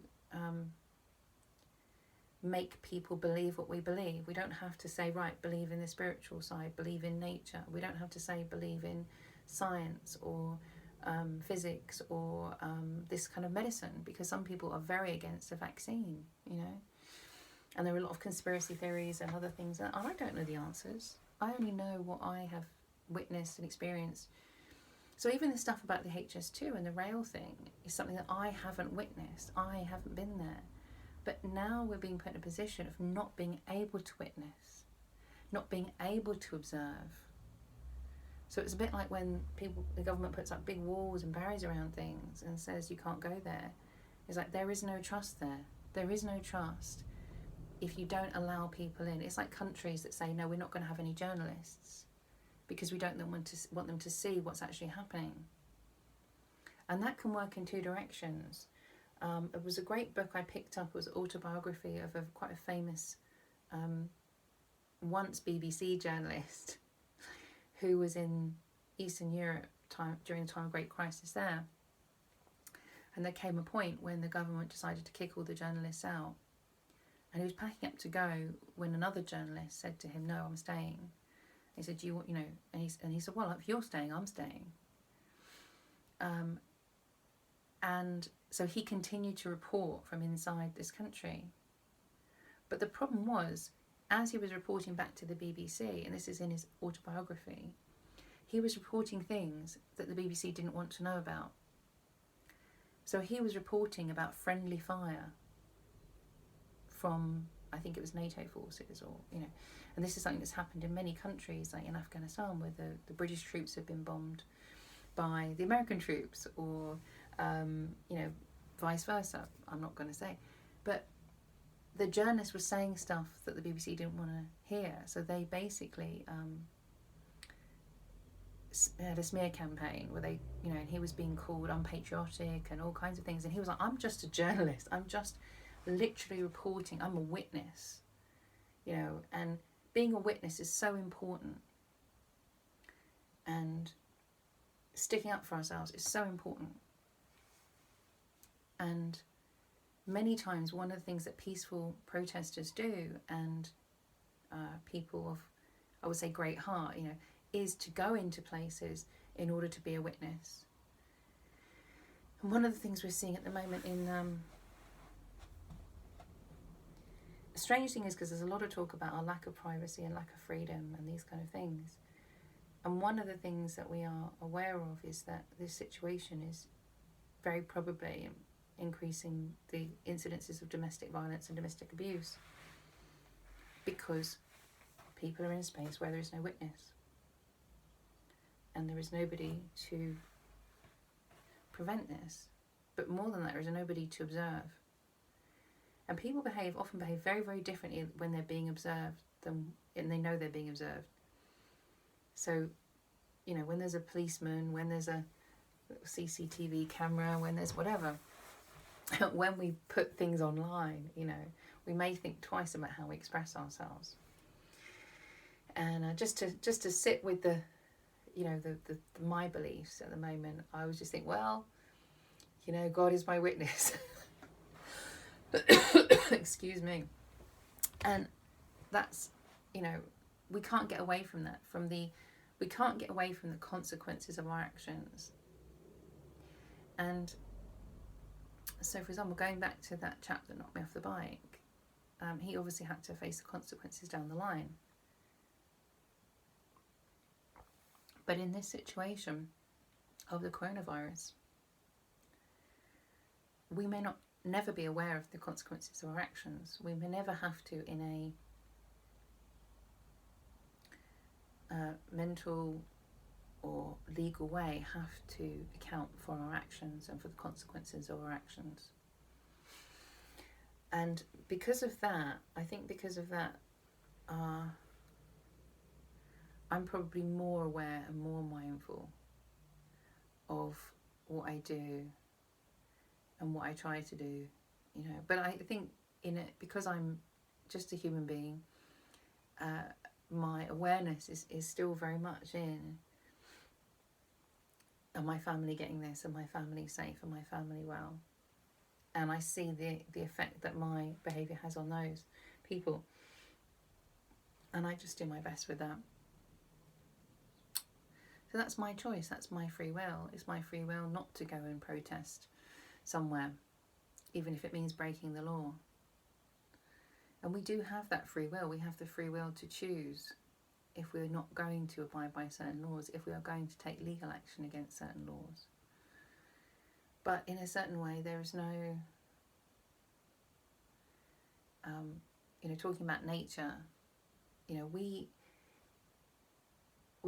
make people believe what we believe. We don't have to say, right, believe in the spiritual side, believe in nature. We don't have to say believe in science or physics or this kind of medicine, because some people are very against a vaccine, you know. And there are a lot of conspiracy theories and other things, and I don't know the answers. I only know what I have witnessed and experienced. So even the stuff about the HS2 and the rail thing is something that I haven't witnessed. I haven't been there. But now we're being put in a position of not being able to witness, not being able to observe. So it's a bit like when the government puts up big walls and barriers around things and says you can't go there. It's like there is no trust there. There is no trust if you don't allow people in. It's like countries that say, no, we're not going to have any journalists because we don't want them to see what's actually happening. And that can work in two directions. It was a great book I picked up. It was an autobiography of quite a famous once BBC journalist who was in Eastern Europe during the time of Great Crisis there. And there came a point when the government decided to kick all the journalists out. And he was packing up to go when another journalist said to him, no, I'm staying. He said, do you want, you know, and he said, well, if you're staying, I'm staying. And so he continued to report from inside this country. But the problem was, as he was reporting back to the BBC, and this is in his autobiography, he was reporting things that the BBC didn't want to know about. So he was reporting about friendly fire from, I think it was NATO forces, or, you know, and this is something that's happened in many countries, like in Afghanistan, where the British troops have been bombed by the American troops, or, you know, vice versa. I'm not going to say. But the journalist was saying stuff that the BBC didn't want to hear, so they basically had a smear campaign where they, you know, and he was being called unpatriotic and all kinds of things, and he was like, I'm just a journalist, I'm just literally reporting, I'm a witness, you know, and being a witness is so important, and sticking up for ourselves is so important. And many times one of the things that peaceful protesters do, and people of, I would say, great heart, you know, is to go into places in order to be a witness. And one of the things we're seeing at the moment in the strange thing is, because there's a lot of talk about our lack of privacy and lack of freedom and these kind of things, and one of the things that we are aware of is that this situation is very probably increasing the incidences of domestic violence and domestic abuse, because people are in a space where there is no witness and there is nobody to prevent this. But more than that, there is nobody to observe. And people often behave very, very differently when they're being observed and they know they're being observed. So, you know, when there's a policeman, when there's a CCTV camera, when there's whatever, when we put things online, you know, we may think twice about how we express ourselves. And just to sit with the my beliefs at the moment, I would just think, well, God is my witness. Excuse me. And that's, we can't get away from that, we can't get away from the consequences of our actions. And so, for example, going back to that chap that knocked me off the bike, he obviously had to face the consequences down the line. But in this situation of the coronavirus, we may never be aware of the consequences of our actions. We may never have to, in a mental or legal way, have to account for our actions and for the consequences of our actions. And because of that, I'm probably more aware and more mindful of what I do and what I try to do, But I think because I'm just a human being, my awareness is still very much in, are my family getting this? Are my family safe? Are my family well? And I see the effect that my behaviour has on those people. And I just do my best with that. So that's my choice. That's my free will. It's my free will not to go and protest somewhere, even if it means breaking the law. And we do have that free will. We have the free will to choose if we're not going to abide by certain laws, if we are going to take legal action against certain laws. But in a certain way, there is no, talking about nature, we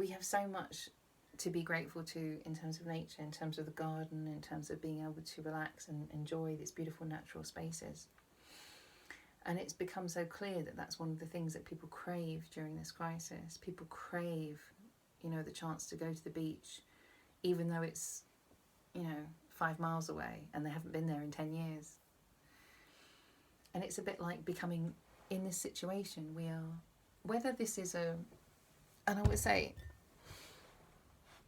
have so much to be grateful to in terms of nature, in terms of the garden, in terms of being able to relax and enjoy these beautiful natural spaces. And it's become so clear that that's one of the things that people crave during this crisis. People crave, the chance to go to the beach, even though it's, 5 miles away and they haven't been there in 10 years. And it's a bit like becoming in this situation. We are, whether this is and I would say,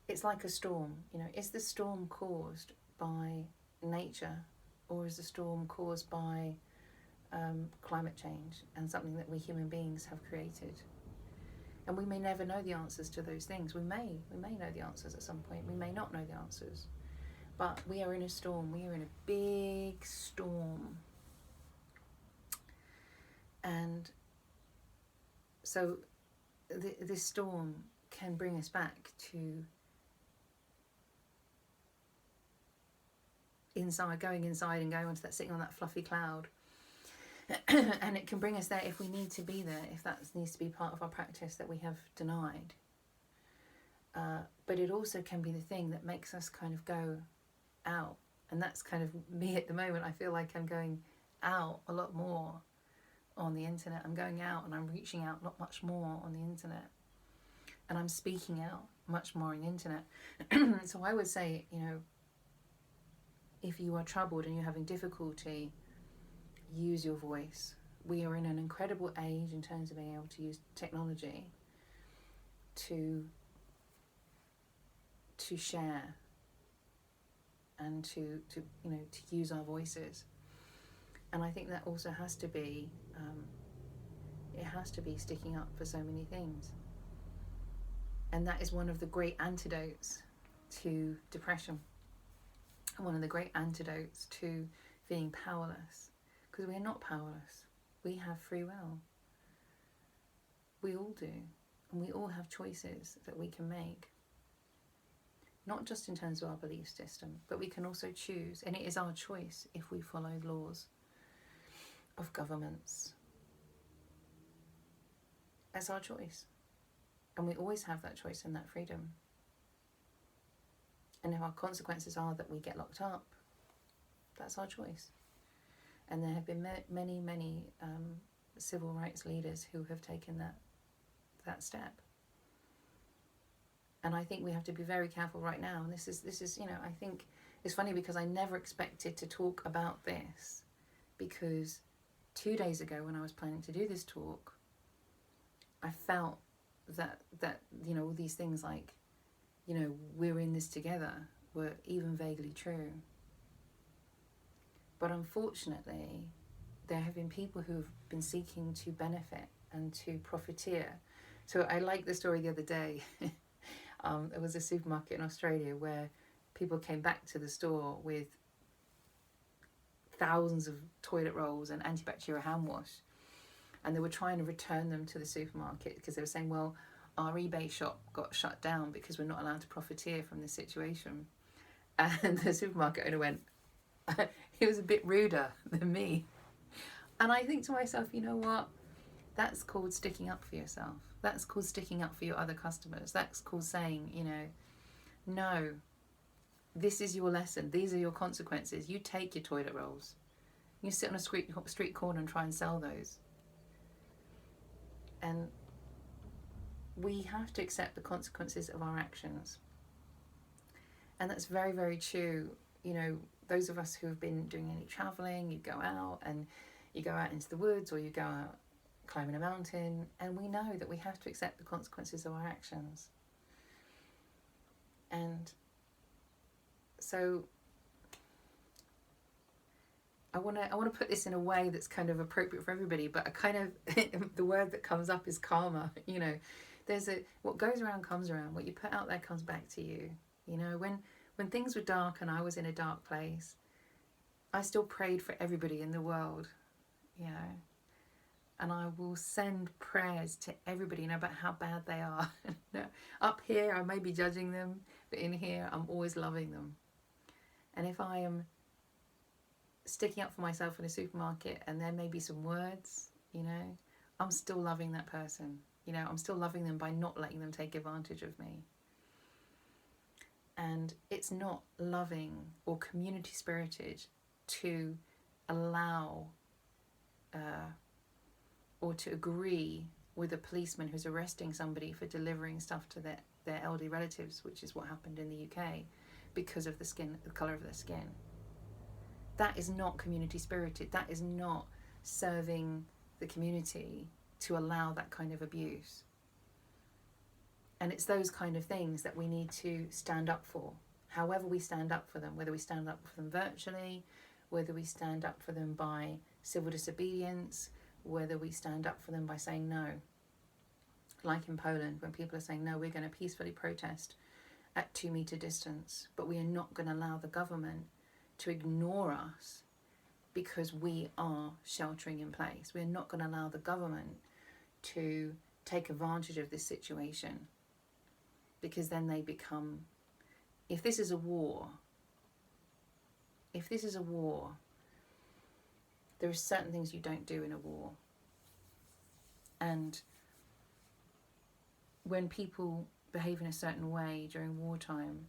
it's like a storm. Is the storm caused by nature, or is the storm caused by climate change and something that we human beings have created? And we may never know the answers to those things. We may know the answers at some point. We may not know the answers. But we are in a storm. We are in a big storm. And so this storm can bring us back to going inside and going onto that, sitting on that fluffy cloud. And it can bring us there if we need to be there, if that needs to be part of our practice that we have denied. But it also can be the thing that makes us kind of go out. And that's kind of me at the moment. I feel like I'm going out a lot more on the internet. I'm going out and I'm reaching out not much more on the internet. And I'm speaking out much more on the internet. So I would say, if you are troubled and you're having difficulty, use your voice. We are in an incredible age in terms of being able to use technology to share and to use our voices. And I think that also has to be sticking up for so many things. And that is one of the great antidotes to depression, and one of the great antidotes to feeling powerless. Because we're not powerless. We have free will. We all do. And we all have choices that we can make. Not just in terms of our belief system, but we can also choose. And it is our choice if we follow laws of governments. That's our choice. And we always have that choice and that freedom. And if our consequences are that we get locked up, that's our choice. And there have been many civil rights leaders who have taken that step. And I think we have to be very careful right now. And this is I think it's funny because I never expected to talk about this, because 2 days ago when I was planning to do this talk, I felt that all these things like we're in this together, were even vaguely true. But unfortunately, there have been people who have been seeking to benefit and to profiteer. So I like the story the other day. There was a supermarket in Australia where people came back to the store with thousands of toilet rolls and antibacterial hand wash, and they were trying to return them to the supermarket because they were saying, well, our eBay shop got shut down because we're not allowed to profiteer from this situation. And the supermarket owner went, he was a bit ruder than me. And I think to myself, you know what? That's called sticking up for yourself. That's called sticking up for your other customers. That's called saying, no, this is your lesson. These are your consequences. You take your toilet rolls. You sit on a street corner and try and sell those. And we have to accept the consequences of our actions. And that's very, very true. Those of us who have been doing any traveling, you go out into the woods, or you go out climbing a mountain, and we know that we have to accept the consequences of our actions. And so I want to put this in a way that's kind of appropriate for everybody, but the word that comes up is karma. There's what goes around comes around. What you put out there comes back to you. When things were dark and I was in a dark place, I still prayed for everybody in the world, and I will send prayers to everybody, no matter how bad they are. Up here, I may be judging them, but in here, I'm always loving them. And if I am sticking up for myself in a supermarket and there may be some words, I'm still loving that person. I'm still loving them by not letting them take advantage of me. And it's not loving or community spirited to allow or to agree with a policeman who's arresting somebody for delivering stuff to their elderly relatives, which is what happened in the UK, because of the colour of their skin. That is not community spirited. That is not serving the community to allow that kind of abuse. And it's those kind of things that we need to stand up for. However we stand up for them, whether we stand up for them virtually, whether we stand up for them by civil disobedience, whether we stand up for them by saying no. Like in Poland, when people are saying, no, we're going to peacefully protest at 2 meter distance, but we are not going to allow the government to ignore us because we are sheltering in place. We're not going to allow the government to take advantage of this situation, because then they become, if this is a war, there are certain things you don't do in a war. And when people behave in a certain way during wartime,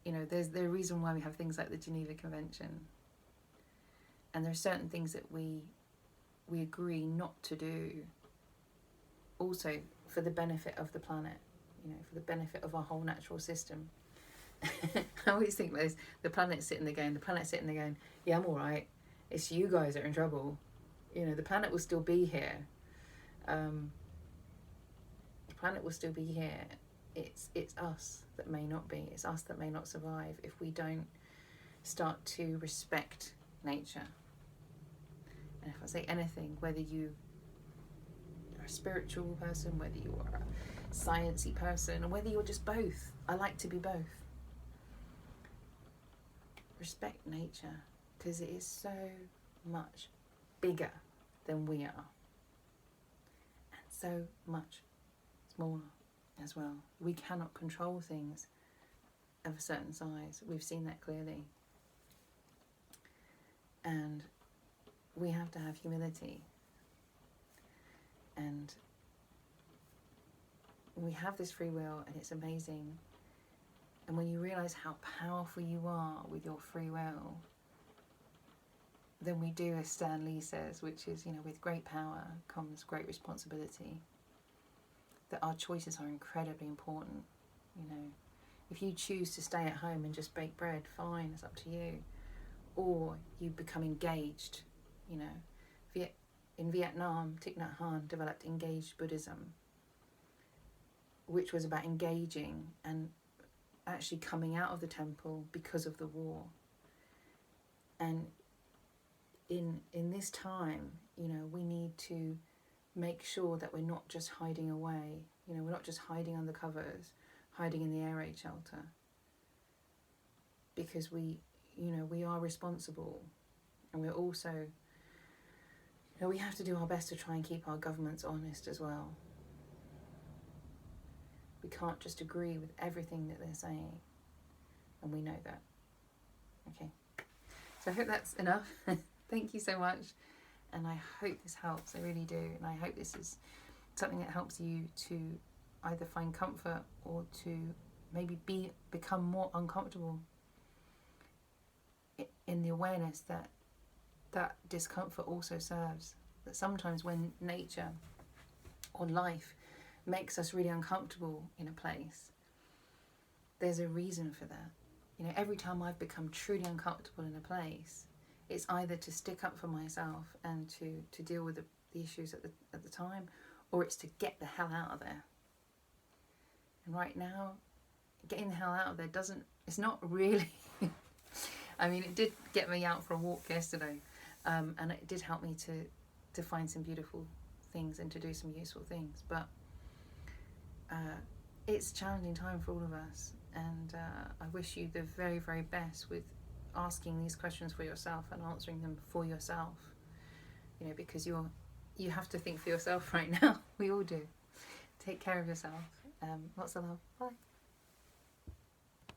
there's a reason why we have things like the Geneva Convention. And there are certain things that we agree not to do, also for the benefit of the planet, for the benefit of our whole natural system. I always think the planet's sitting there going, yeah, I'm all right. It's you guys that are in trouble. The planet will still be here. It's us that may not be. It's us that may not survive if we don't start to respect nature. And if I say anything, whether you are a spiritual person, whether you are a sciencey person, or whether you're just both, I like to be both. Respect nature, because it is so much bigger than we are, and so much smaller as well. We cannot control things of a certain size. We've seen that clearly. And we have to have humility. And we have this free will, and it's amazing. And when you realise how powerful you are with your free will, then we do as Stan Lee says, which is, with great power comes great responsibility. That our choices are incredibly important. If you choose to stay at home and just bake bread, fine, it's up to you. Or you become engaged. In Vietnam, Thich Nhat Hanh developed engaged Buddhism, which was about engaging and actually coming out of the temple because of the war. And in this time, you know, we need to make sure that we're not just hiding away. You know, we're not just hiding under covers, hiding in the air raid shelter, because we are responsible, and we're also, you know, we have to do our best to try and keep our governments honest as well. We can't just agree with everything that they're saying, and we know that. Okay, so I hope that's enough. Thank you so much, and I hope this helps. I really do, and I hope this is something that helps you to either find comfort or to maybe become more uncomfortable in the awareness that that discomfort also serves. That sometimes when nature or life makes us really uncomfortable in a place, there's a reason for that. You know, every time I've become truly uncomfortable in a place, it's either to stick up for myself and to deal with the issues at the time, or it's to get the hell out of there. And right now, getting the hell out of there it's not really I mean, it did get me out for a walk yesterday, and it did help me to find some beautiful things and to do some useful things, but it's a challenging time for all of us, and I wish you the very, very best with asking these questions for yourself and answering them for yourself, you know, because you have to think for yourself right now. We all do. Take care of yourself. Lots of love. Bye.